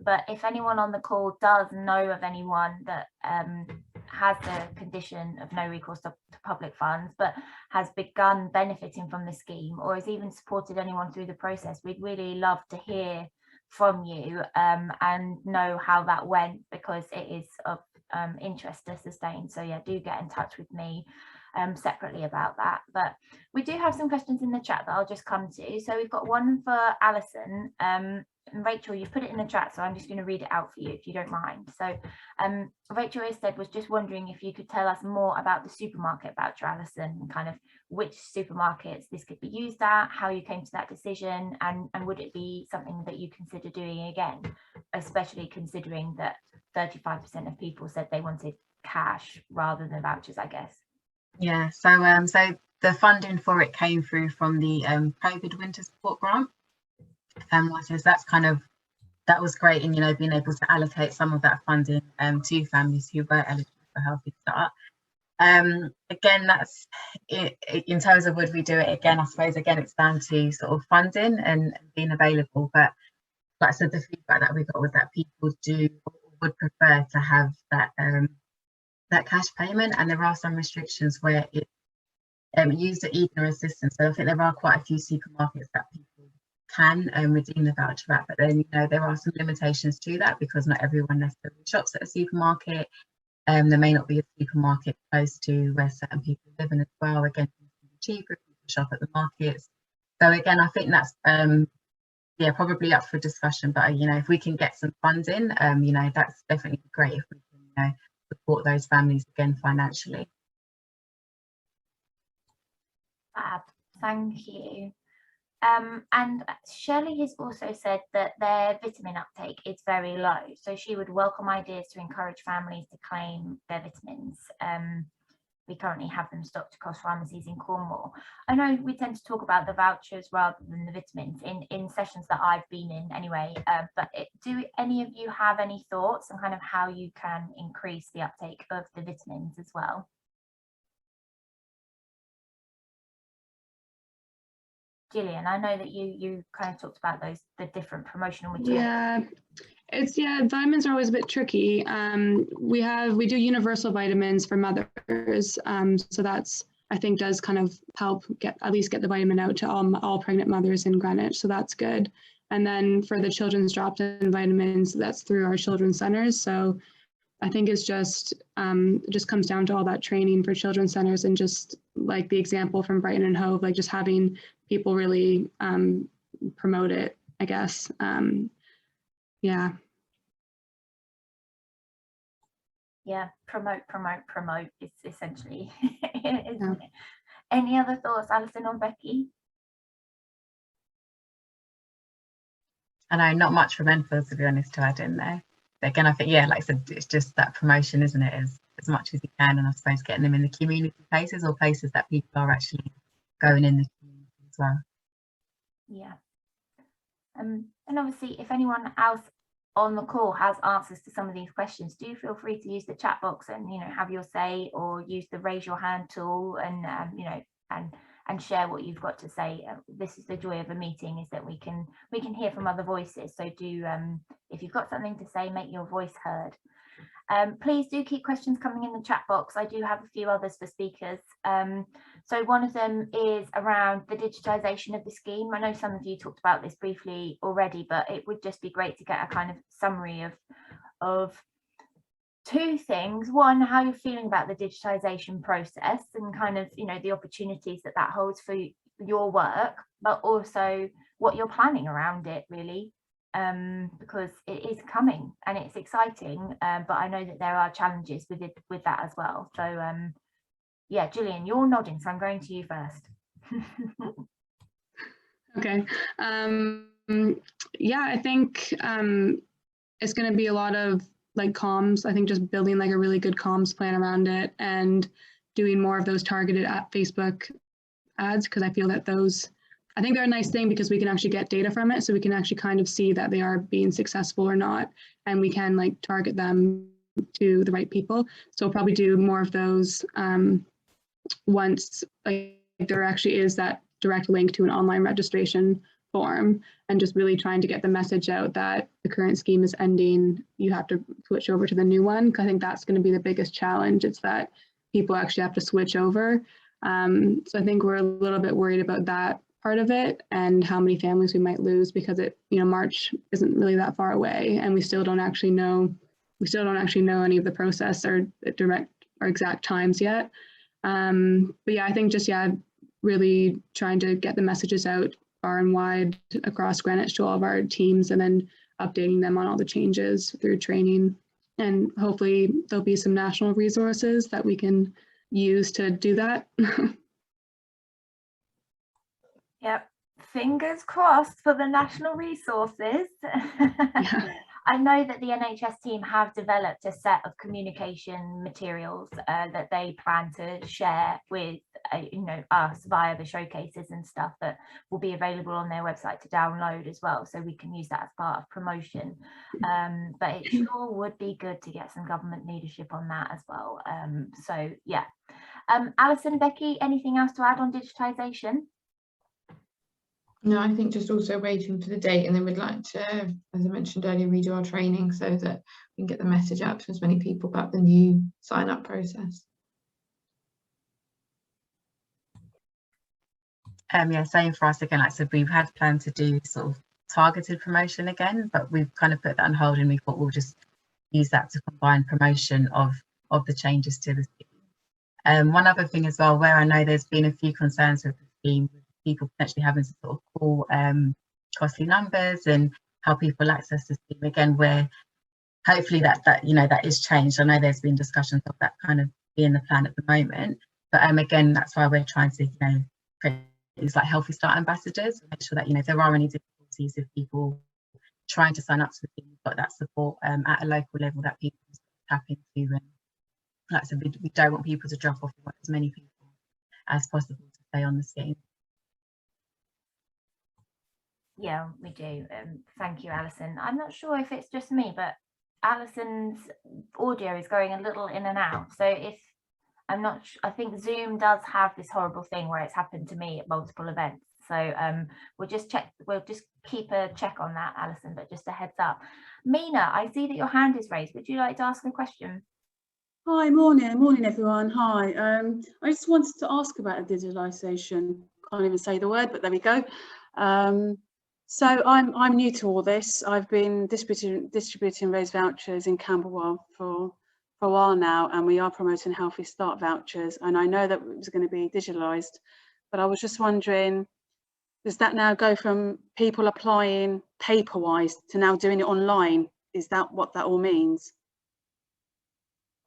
But if anyone on the call does know of anyone that has the condition of no recourse to public funds, but has begun benefiting from the scheme, or has even supported anyone through the process, we'd really love to hear from you and know how that went, because it is of interest to sustain. So yeah, do get in touch with me separately about that. But we do have some questions in the chat that I'll just come to. So we've got one for Alison. And Rachel, you've put it in the chat, so I'm just going to read it out for you if you don't mind. So Rachel instead was just wondering if you could tell us more about the supermarket voucher, Alison, and kind of which supermarkets this could be used at, how you came to that decision, and would it be something that you consider doing again, especially considering that 35% of people said they wanted cash rather than vouchers, I guess. Yeah, so the funding for it came through from the COVID winter support grant. So that's that was great, and being able to allocate some of that funding to families who were eligible for Healthy Start. Again, that's it, in terms of would we do it again. I suppose again it's down to sort of funding and being available. But like I said, the feedback that we got was that people would prefer to have that that cash payment, and there are some restrictions where it used the eager assistance. So I think there are quite a few supermarkets that people can redeem the voucher at, but then there are some limitations to that because not everyone necessarily shops at a supermarket. There may not be a supermarket close to where certain people live in as well. Again, it's cheaper if people shop at the markets. So again, I think that's yeah, probably up for discussion. But if we can get some funding, that's definitely great if we can support those families again financially. Fab, thank you. And Shirley has also said that their vitamin uptake is very low, so she would welcome ideas to encourage families to claim their vitamins. We currently have them stocked across pharmacies in Cornwall. I know we tend to talk about the vouchers rather than the vitamins in sessions that I've been in anyway, but do any of you have any thoughts on kind of how you can increase the uptake of the vitamins as well? Gillian, I know that you kind of talked about the different promotional materials. Yeah, vitamins are always a bit tricky. We do universal vitamins for mothers, so that's I think does kind of help at least get the vitamin out to all pregnant mothers in Greenwich, so that's good. And then for the children's drop-in vitamins, that's through our children's centers. So I think it's just comes down to all that training for children's centers, and just like the example from Brighton and Hove, like just having people really promote it, I guess. Yeah. Yeah, promote is essentially, isn't it? Any other thoughts, Alison or Becky? I know not much from Enfield, to be honest, to add in there. But again, I think, yeah, like I said, it's just that promotion, isn't it, as much as you can, and I suppose getting them in the community places or places that people are actually going in the community as well. Yeah. And obviously, if anyone else on the call has answers to some of these questions, do feel free to use the chat box and have your say, or use the raise your hand tool and and share what you've got to say. This is the joy of a meeting, is that we can hear from other voices. So do if you've got something to say, make your voice heard. Please do keep questions coming in the chat box. I do have a few others for speakers. So one of them is around the digitisation of the scheme. I know some of you talked about this briefly already, but it would just be great to get a kind of summary of two things. One, how you're feeling about the digitisation process and kind of, the opportunities that holds for your work, but also what you're planning around it, really. Because it is coming and it's exciting, but I know that there are challenges with that as well. So yeah, Gillian, you're nodding, so I'm going to you first. Okay. Yeah, I think it's going to be a lot of like comms. I think just building like a really good comms plan around it and doing more of those targeted at Facebook ads, because I feel that I think they're a nice thing because we can actually get data from it, so we can actually kind of see that they are being successful or not, and we can like target them to the right people. So we'll probably do more of those once like there actually is that direct link to an online registration form, and just really trying to get the message out that the current scheme is ending, you have to switch over to the new one. I think that's going to be the biggest challenge. It's that people actually have to switch over. So I think we're a little bit worried about that part of it and how many families we might lose, because March isn't really that far away and we still don't actually know we still don't actually know any of the process or exact times yet. But yeah, I think just, really trying to get the messages out far and wide across Greenwich to all of our teams, and then updating them on all the changes through training. And hopefully there'll be some national resources that we can use to do that. Yep, fingers crossed for the national resources. Yeah. I know that the NHS team have developed a set of communication materials that they plan to share with us via the showcases and stuff that will be available on their website to download as well, so we can use that as part of promotion. But it sure would be good to get some government leadership on that as well. So yeah. Alison, Becky, anything else to add on digitisation? No, I think just also waiting for the date, and then we'd like to, as I mentioned earlier, redo our training so that we can get the message out to as many people about the new sign-up process. Yeah, same for us again. Like I said, we've had planned to do sort of targeted promotion again, but we've kind of put that on hold, and we thought we'll just use that to combine promotion of the changes to the scheme. One other thing as well, where I know there's been a few concerns with the scheme, people potentially having to sort of call costly numbers and how people access the scheme again, where hopefully that is changed. I know there's been discussions of that kind of being the plan at the moment, but again, that's why we're trying to create things like Healthy Start ambassadors, make sure that if there are any difficulties of people trying to sign up to the scheme, we've got that support at a local level that people tap into. And like I said, we don't want people to drop off. We want as many people as possible to stay on the scheme. Yeah, we do. Thank you, Alison. I'm not sure if it's just me, but Alison's audio is going a little in and out. So if I'm not, I think Zoom does have this horrible thing where it's happened to me at multiple events. So we'll just keep a check on that, Alison, but just a heads up. Mina, I see that your hand is raised. Would you like to ask a question? Hi, morning everyone. Hi. I just wanted to ask about digitalisation. Can't even say the word, but there we go. So I'm new to all this. I've been distributing those vouchers in Camberwell for a while now, and we are promoting Healthy Start vouchers. And I know that it was going to be digitalised, but I was just wondering, does that now go from people applying paper-wise to now doing it online? Is that what that all means?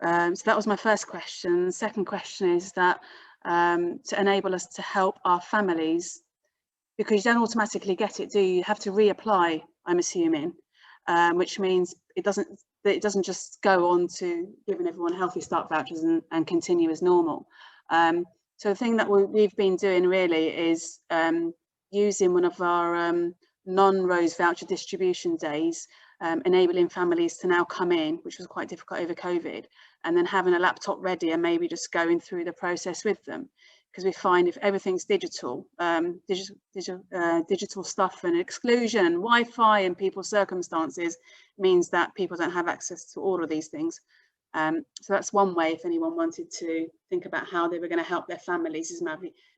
So that was my first question. The second question is that to enable us to help our families, because you don't automatically get it, do you? You have to reapply, I'm assuming, which means it doesn't just go on to giving everyone Healthy Start vouchers and continue as normal. So the thing that we've been doing really is using one of our non-Rose voucher distribution days, enabling families to now come in, which was quite difficult over COVID, and then having a laptop ready and maybe just going through the process with them. Because we find if everything's digital stuff and exclusion and Wi-Fi and people's circumstances means that people don't have access to all of these things. So that's one way if anyone wanted to think about how they were going to help their families, is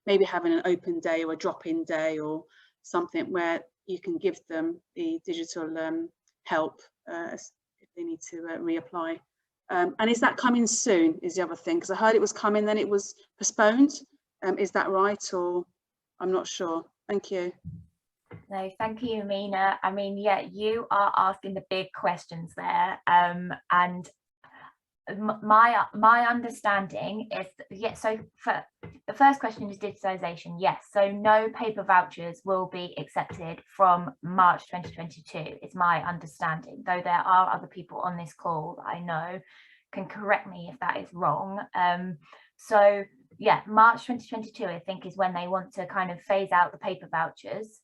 maybe having an open day or a drop-in day or something where you can give them the digital help if they need to reapply. And is that coming soon is the other thing, because I heard it was coming, then it was postponed. Is that right, or I'm not sure? Thank you. No, thank you, Mina. I mean, yeah, you are asking the big questions there, and my understanding is, yeah, so for the first question is digitization. Yes, so no paper vouchers will be accepted from March 2022. It's my understanding, though there are other people on this call that I know can correct me if that is wrong. So yeah, March 2022 I think is when they want to kind of phase out the paper vouchers.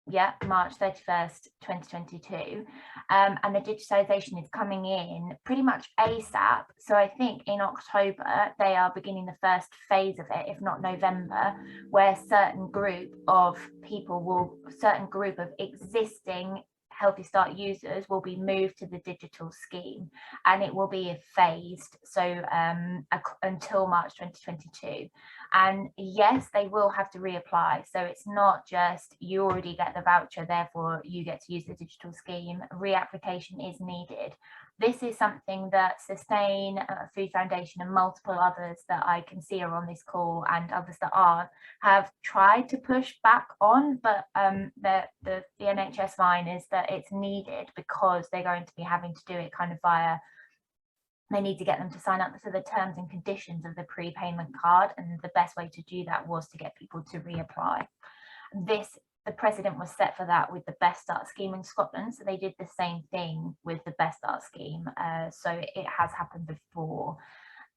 Yeah, March 31st 2022, and the digitization is coming in pretty much ASAP. So I think in October they are beginning the first phase of it, if not November, where certain group of existing Healthy Start users will be moved to the digital scheme, and it will be phased, so until March 2022. And yes, they will have to reapply. So it's not just you already get the voucher, therefore you get to use the digital scheme. Reapplication is needed. This is something that Sustain, Food Foundation and multiple others that I can see are on this call and others that aren't have tried to push back on, but the NHS line is that it's needed because they're going to be having to do it kind of via, they need to get them to sign up for the terms and conditions of the prepayment card, and the best way to do that was to get people to reapply. The precedent was set for that with the Best Start scheme in Scotland, so they did the same thing with the Best Start scheme, so it has happened before.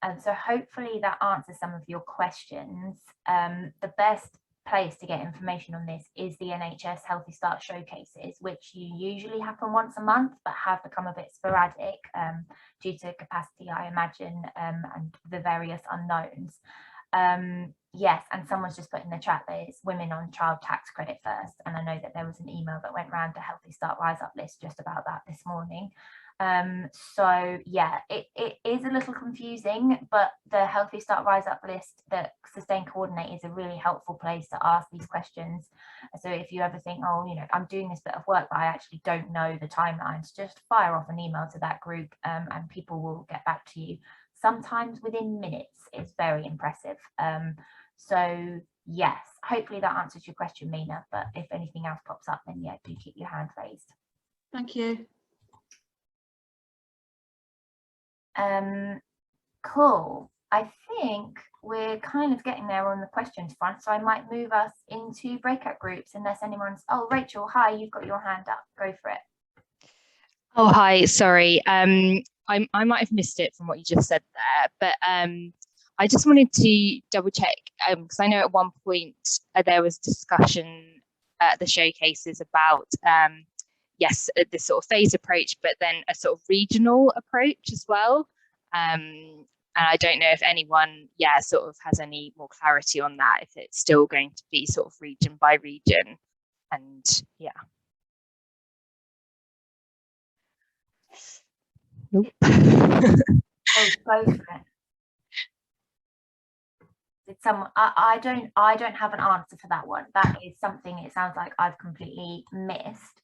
And so hopefully that answers some of your questions. The best place to get information on this is the NHS Healthy Start showcases, which usually happen once a month but have become a bit sporadic due to capacity, I imagine, and the various unknowns. Yes, and someone's just put in the chat that it's women on child tax credit first, and I know that there was an email that went around the Healthy Start Rise Up list just about that this morning. So yeah, it is a little confusing, but the Healthy Start Rise Up list that Sustain coordinate is a really helpful place to ask these questions. So if you ever think, oh, you know, I'm doing this bit of work but I actually don't know the timelines, just fire off an email to that group, and people will get back to you, sometimes within minutes. It's very impressive. So yes, hopefully that answers your question, Mina, but if anything else pops up, then yeah, do keep your hand raised. Thank you. Cool. I think we're kind of getting there on the questions front, so I might move us into breakout groups unless anyone's, oh, Rachel, hi, you've got your hand up, go for it. Oh, hi, sorry. I might have missed it from what you just said there, but I just wanted to double check, because I know at one point there was discussion at the showcases about, yes, this sort of phase approach, but then a sort of regional approach as well. And I don't know if anyone, yeah, sort of has any more clarity on that, if it's still going to be sort of region by region, and yeah. Nope. Oh, go for it. It's I don't have an answer for that one. That is something it sounds like I've completely missed.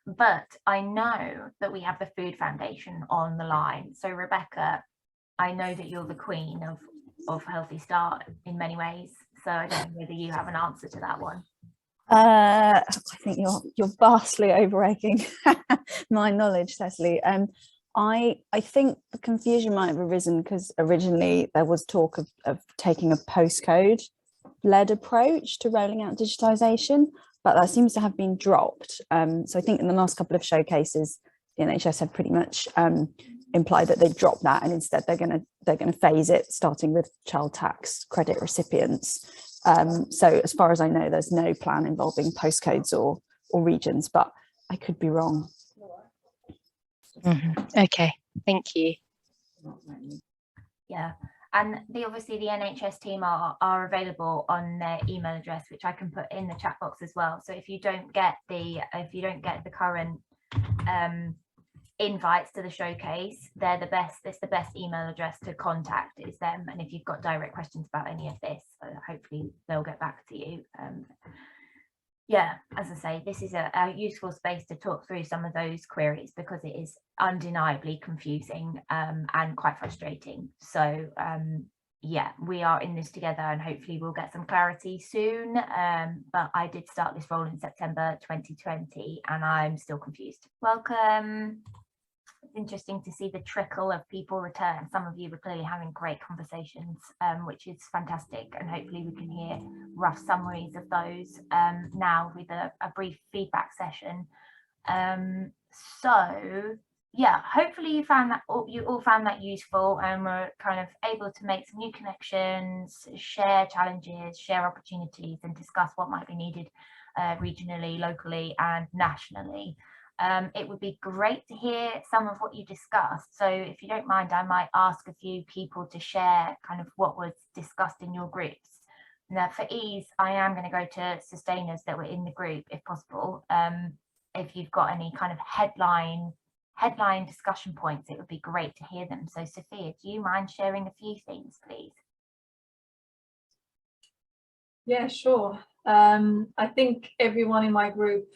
But I know that we have the Food Foundation on the line. So Rebecca, I know that you're the queen of Healthy Start in many ways. So I don't know whether you have an answer to that one. I think you're vastly over-egging my knowledge, Cecily. I think the confusion might have arisen because originally there was talk of taking a postcode-led approach to rolling out digitisation, but that seems to have been dropped. So I think in the last couple of showcases, the NHS have pretty much implied that they've dropped that, and instead they're going to phase it, starting with child tax credit recipients. So as far as I know, there's no plan involving postcodes or regions, but I could be wrong. Okay, thank you. Yeah, and obviously the NHS team are available on their email address, which I can put in the chat box as well. So if you don't get the current invites to the showcase, it's the best email address to contact is them. And if you've got direct questions about any of this, hopefully they'll get back to you. Yeah, as I say, this is a useful space to talk through some of those queries because it is undeniably confusing and quite frustrating. So yeah, we are in this together and hopefully we'll get some clarity soon. But I did start this role in September 2020 and I'm still confused. Welcome. It's interesting to see the trickle of people return. Some of you were clearly having great conversations, which is fantastic, and hopefully we can hear rough summaries of those now with a brief feedback session. So yeah, hopefully you all found that useful and were kind of able to make some new connections, share challenges, share opportunities, and discuss what might be needed regionally, locally, and nationally. It would be great to hear some of what you discussed. So if you don't mind, I might ask a few people to share kind of what was discussed in your groups. Now, for ease, I am going to go to sustainers that were in the group, if possible. If you've got any kind of headline discussion points, it would be great to hear them. So Sophia, do you mind sharing a few things, please? Yeah, sure. I think everyone in my group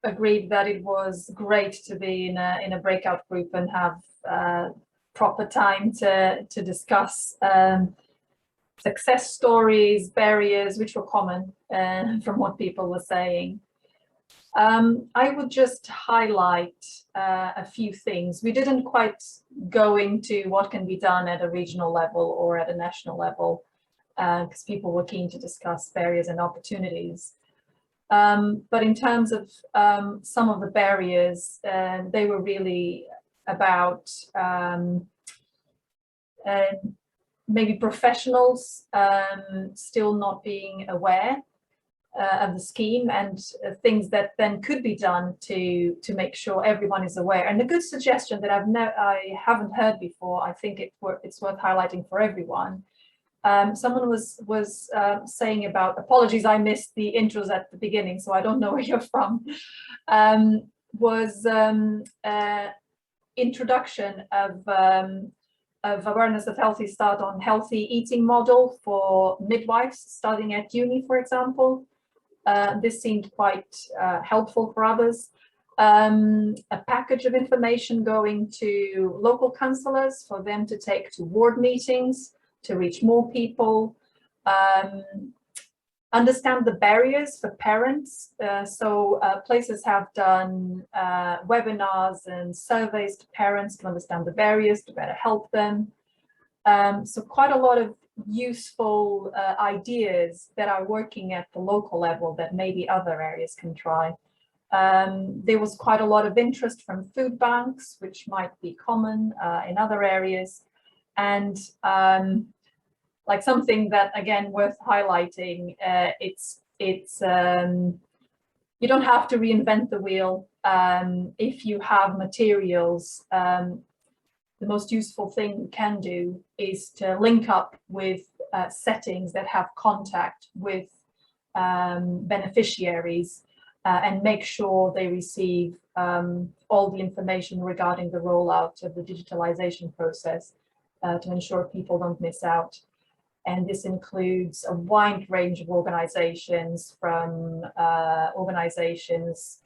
agreed that it was great to be in a breakout group and have proper time to discuss success stories, barriers, which were common from what people were saying. I would just highlight a few things. We didn't quite go into what can be done at a regional level or at a national level, because people were keen to discuss barriers and opportunities. But in terms of some of the barriers, they were really about maybe professionals still not being aware of the scheme, and things that then could be done to make sure everyone is aware. And a good suggestion that I haven't heard before, I think it's worth highlighting for everyone. Someone was saying about, apologies, I missed the intros at the beginning, so I don't know where you're from, was introduction of awareness of Healthy Start on healthy eating model for midwives starting at uni, for example. This seemed quite helpful for others. A package of information going to local councillors for them to take to ward meetings to reach more people. Understand the barriers for parents. So places have done webinars and surveys to parents to understand the barriers, to better help them. So quite a lot of useful ideas that are working at the local level that maybe other areas can try. There was quite a lot of interest from food banks, which might be common in other areas. And like something that, again, worth highlighting, you don't have to reinvent the wheel. If you have materials, the most useful thing you can do is to link up with settings that have contact with beneficiaries and make sure they receive all the information regarding the rollout of the digitalization process to ensure people don't miss out. And this includes a wide range of organizations, from organizations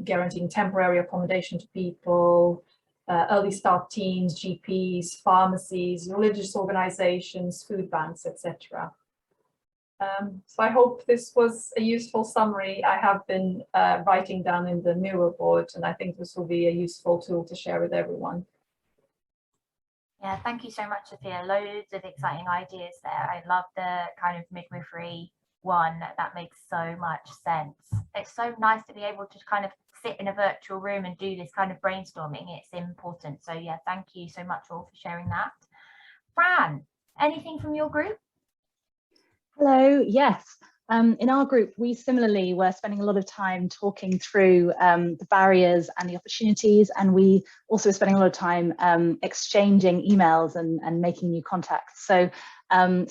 guaranteeing temporary accommodation to people, early start teams, GPs, pharmacies, religious organizations, food banks, etc. So I hope this was a useful summary. I have been writing down in the Miro board, and I think this will be a useful tool to share with everyone. Yeah, thank you so much, Sophia. Loads of exciting ideas there. I love the kind of midwifery one. That makes so much sense. It's so nice to be able to kind of sit in a virtual room and do this kind of brainstorming. It's important. So yeah, thank you so much all for sharing that. Fran, anything from your group? Hello, yes. In our group, we similarly were spending a lot of time talking through the barriers and the opportunities, and we also were spending a lot of time exchanging emails and making new contacts. So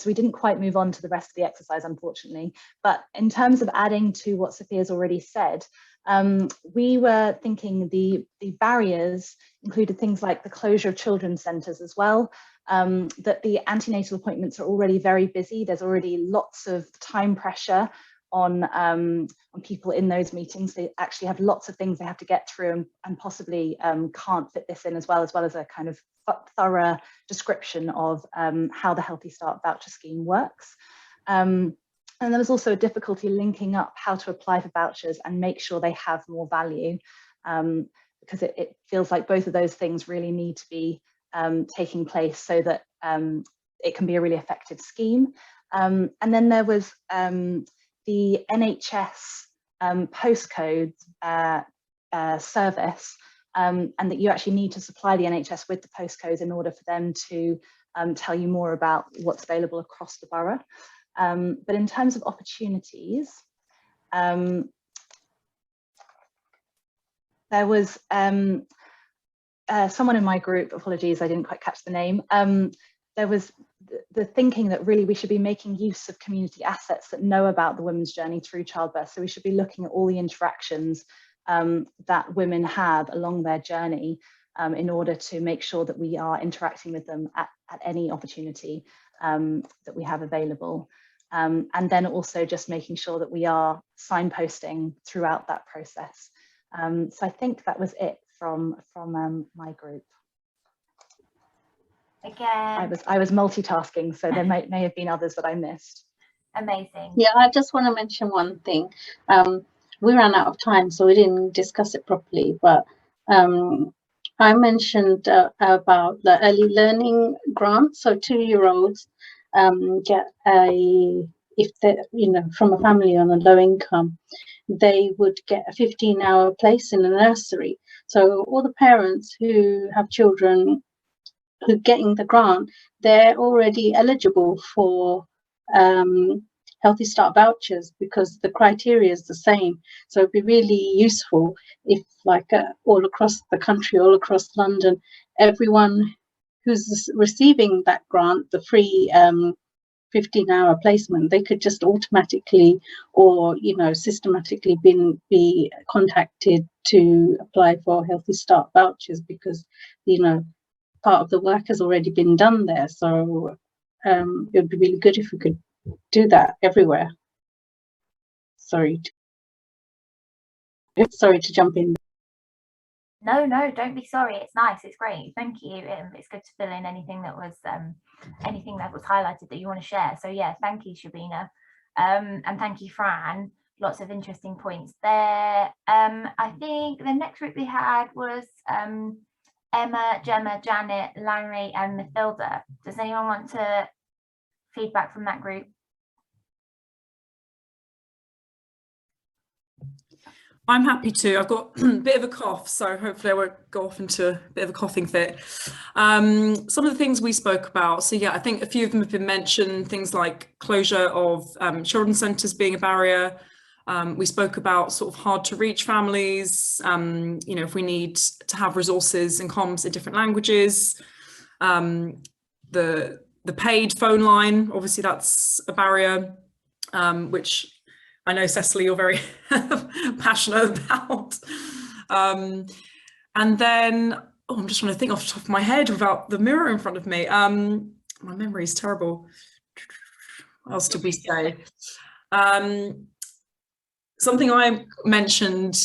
we didn't quite move on to the rest of the exercise, unfortunately. But in terms of adding to what Sophia's already said, we were thinking the barriers included things like the closure of children's centres as well, that the antenatal appointments are already very busy. There's already lots of time pressure on people in those meetings. They actually have lots of things they have to get through and possibly can't fit this in, as well as a kind of thorough description of how the Healthy Start voucher scheme works. And there was also a difficulty linking up how to apply for vouchers and make sure they have more value, because it feels like both of those things really need to be taking place so that it can be a really effective scheme. And then there was the NHS postcode service, and that you actually need to supply the NHS with the postcodes in order for them to tell you more about what's available across the borough. But in terms of opportunities, there was someone in my group, apologies, I didn't quite catch the name, there was the thinking that really we should be making use of community assets that know about the women's journey through childbirth. So we should be looking at all the interactions that women have along their journey in order to make sure that we are interacting with them at any opportunity that we have available. and then also just making sure that we are signposting throughout that process. So I think that was it from my group. Again, I was multitasking, so there may have been others that I missed. Amazing. Yeah, I just want to mention one thing. We ran out of time, so we didn't discuss it properly, but I mentioned about the early learning grant. So 2-year-olds get if they're, from a family on a low income, they would get a 15-hour place in a nursery. So all the parents who have children who are getting the grant, they're already eligible for Healthy Start vouchers because the criteria is the same. So it'd be really useful if, like, all across the country, all across London, everyone who's receiving that grant, the free 15-hour placement, they could just automatically or systematically be contacted to apply for Healthy Start vouchers, because part of the work has already been done there. So it would be really good if we could do that everywhere. Sorry to jump in. No, don't be sorry. It's nice. It's great. Thank you. It's good to fill in anything that was highlighted that you want to share. So yeah, thank you, Shabina, and thank you, Fran. Lots of interesting points there. I think the next group we had was Emma, Gemma, Janet, Larry, and Mathilda. Does anyone want to feedback from that group? I'm happy to. I've got a bit of a cough, so hopefully I won't go off into a bit of a coughing fit. Some of the things we spoke about, so yeah, I think a few of them have been mentioned, things like closure of children's centres being a barrier. We spoke about sort of hard to reach families, if we need to have resources and comms in different languages. The paid phone line, obviously that's a barrier, which I know, Cecily, you're very passionate about. And then, I'm just trying to think off the top of my head without the mirror in front of me. My memory is terrible. What else did we say? Something I mentioned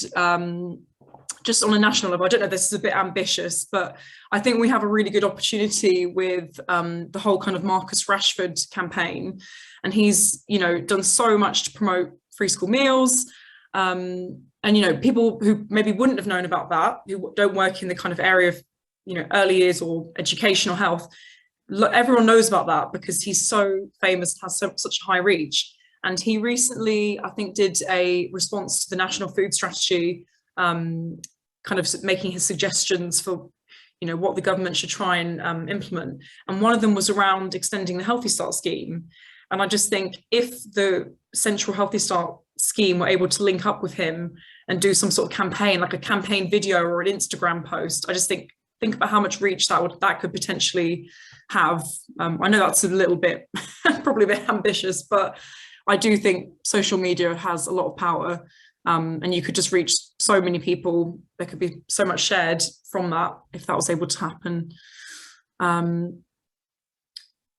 just on a national level, I don't know, this is a bit ambitious, but I think we have a really good opportunity with the whole kind of Marcus Rashford campaign. And he's, done so much to promote free school meals. And, people who maybe wouldn't have known about that, who don't work in the kind of area of, early years or educational health, everyone knows about that because he's so famous, has such a high reach. And he recently, I think, did a response to the National Food Strategy, kind of making his suggestions for, what the government should try and implement. And one of them was around extending the Healthy Start scheme. And I just think if the Central Healthy Start scheme were able to link up with him and do some sort of campaign, like a campaign video or an Instagram post, I just think about how much reach that could potentially have. I know that's a little bit, probably a bit ambitious, but I do think social media has a lot of power, and you could just reach so many people. There could be so much shared from that if that was able to happen.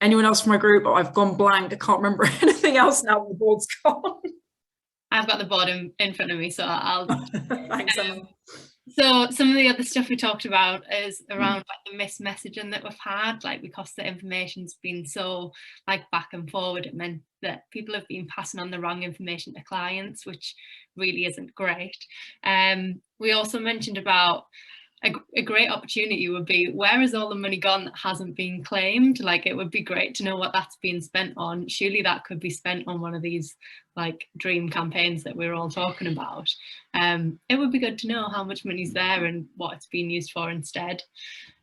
Anyone else from my group? Oh, I've gone blank. I can't remember anything else now. The board's gone. I've got the board in front of me, so I'll. Thanks, Emma. So some of the other stuff we talked about is around like the mismessaging that we've had, like because the information's been so like back and forward, it meant that people have been passing on the wrong information to clients, which really isn't great. We also mentioned about a great opportunity would be, where is all the money gone that hasn't been claimed? Like, it would be great to know what that's being spent on. Surely that could be spent on one of these like dream campaigns that we're all talking about. It would be good to know how much money's there and what it's being used for instead.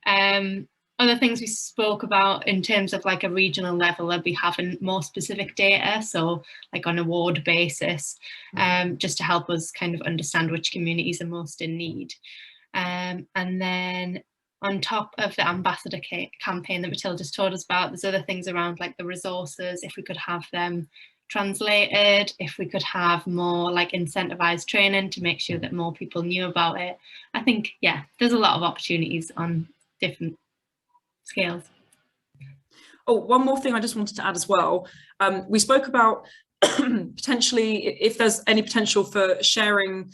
Other things we spoke about in terms of like a regional level, they'll be having more specific data, so like on a ward basis, just to help us kind of understand which communities are most in need. And then on top of the ambassador campaign that Matilda's told us about, there's other things around like the resources, if we could have them translated, if we could have more like incentivized training to make sure that more people knew about it. I think, yeah, there's a lot of opportunities on different scales. Oh, one more thing I just wanted to add as well. We spoke about potentially if there's any potential for sharing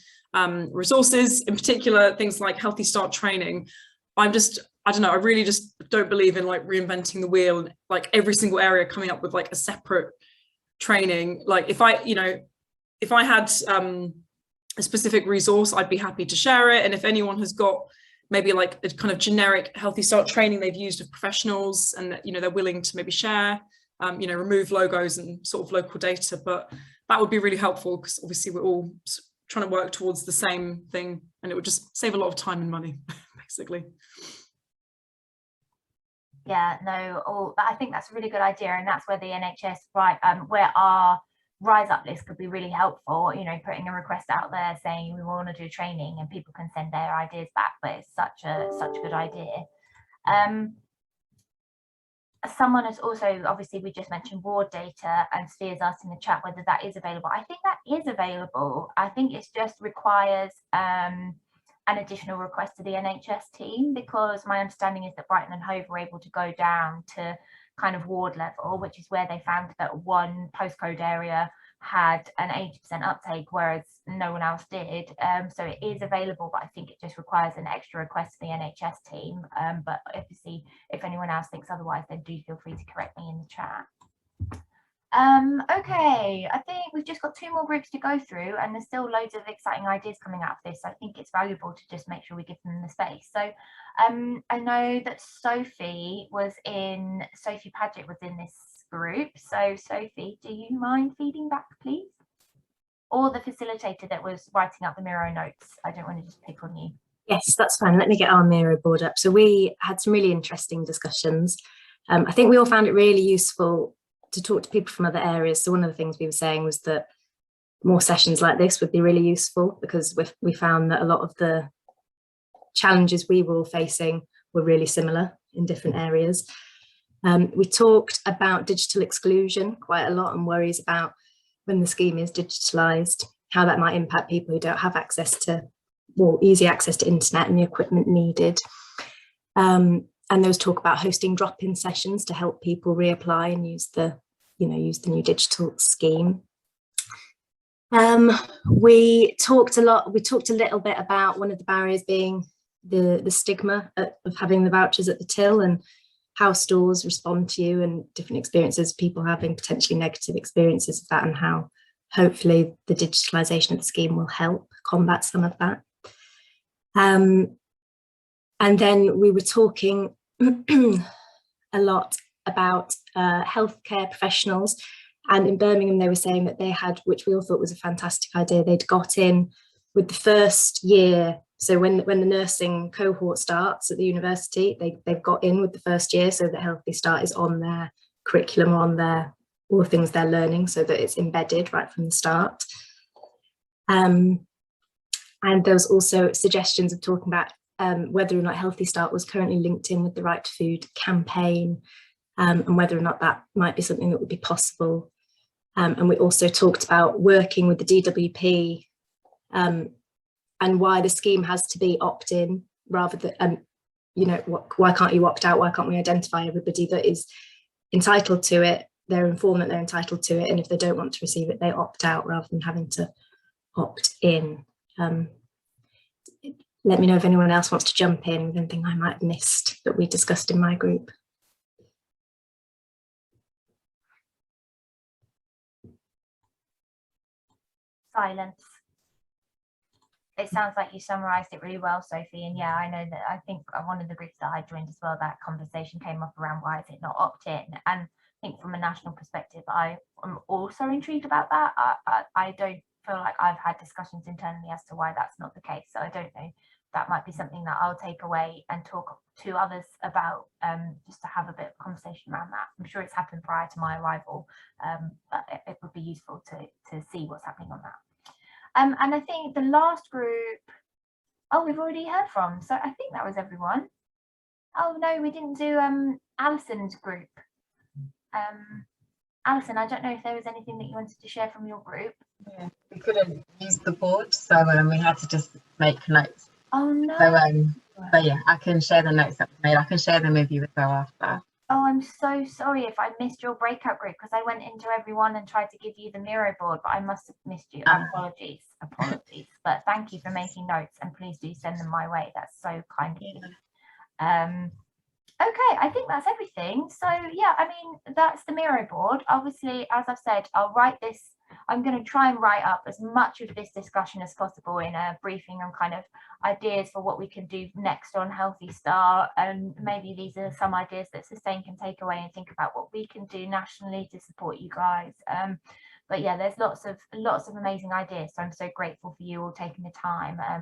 resources, in particular things like Healthy Start training. I don't know, I really just don't believe in like reinventing the wheel, like every single area coming up with like a separate training. Like if I had a specific resource, I'd be happy to share it. And if anyone has got maybe like a kind of generic Healthy Start training they've used of professionals and that, they're willing to maybe share, remove logos and sort of local data, but that would be really helpful because obviously we're all trying to work towards the same thing and it would just save a lot of time and money, basically. Yeah, no, I think that's a really good idea, and that's where the NHS, where our Rise Up list could be really helpful, putting a request out there saying we want to do training and people can send their ideas back, but it's such a good idea. Someone has also, obviously we just mentioned ward data, and Sophia's asked in the chat whether that is available. I think that is available. I think it just requires an additional request to the NHS team, because my understanding is that Brighton and Hove were able to go down to kind of ward level, which is where they found that one postcode area had an 80% uptake, whereas no one else did. So it is available, but I think it just requires an extra request to the NHS team. But obviously, if anyone else thinks otherwise, then do feel free to correct me in the chat. Okay, I think we've just got 2 more groups to go through, and there's still loads of exciting ideas coming out of this. So I think it's valuable to just make sure we give them the space. So I know that Sophie Paget was in this group. So Sophie, do you mind feeding back, please? Or the facilitator that was writing up the Miro notes. I don't want to just pick on you. Yes, that's fine. Let me get our Miro board up. So we had some really interesting discussions. I think we all found it really useful to talk to people from other areas. So one of the things we were saying was that more sessions like this would be really useful, because we found that a lot of the challenges we were all facing were really similar in different areas. We talked about digital exclusion quite a lot, and worries about when the scheme is digitalised, how that might impact people who don't have easy access to internet and the equipment needed. And there was talk about hosting drop-in sessions to help people reapply and use the new digital scheme. We talked a little bit about one of the barriers being the stigma of having the vouchers at the till, and how stores respond to you and different experiences, people having potentially negative experiences of that, and how hopefully the digitalisation of the scheme will help combat some of that. And then we were talking a lot about healthcare professionals, and in Birmingham they were saying that they had, which we all thought was a fantastic idea, they'd got in with the first year. So when the nursing cohort starts at the university, they've got in with the first year, so that Healthy Start is on their curriculum, on all the things they're learning, so that it's embedded right from the start. And there was also suggestions of talking about whether or not Healthy Start was currently linked in with the Right to Food campaign, and whether or not that might be something that would be possible. And we also talked about working with the DWP and why the scheme has to be opt-in rather than, why can't you opt out? Why can't we identify everybody that is entitled to it? They're informed that they're entitled to it, and if they don't want to receive it, they opt out rather than having to opt in. Let me know if anyone else wants to jump in with anything I might have missed that we discussed in my group. Silence. It sounds like you summarised it really well, Sophie. And yeah, I know that I think one of the groups that I joined as well, that conversation came up around why is it not opt-in? And I think from a national perspective, I am also intrigued about that. I don't feel like I've had discussions internally as to why that's not the case. So I don't know. That might be something that I'll take away and talk to others about, just to have a bit of conversation around that. I'm sure it's happened prior to my arrival, but it would be useful to see what's happening on that. And I think the last group, we've already heard from, so I think that was everyone. Oh no, we didn't do Alison's group. Alison, I don't know if there was anything that you wanted to share from your group. Yeah, we couldn't use the board, so we had to just make notes. Oh no. So, but yeah, I can share the notes that we made. I can share them with you as well after. Oh, I'm so sorry if I missed your breakout group, because I went into everyone and tried to give you the Miro board, but I must have missed you. Apologies. But thank you for making notes, and please do send them my way. That's so kind of you. Okay, I think that's everything. So yeah, I mean, that's the Miro board. Obviously, as I've said, I'll write this. I'm going to try and write up as much of this discussion as possible in a briefing on kind of ideas for what we can do next on Healthy Start. And maybe these are some ideas that Sustain can take away and think about what we can do nationally to support you guys. But yeah, there's lots of amazing ideas. So I'm so grateful for you all taking the time.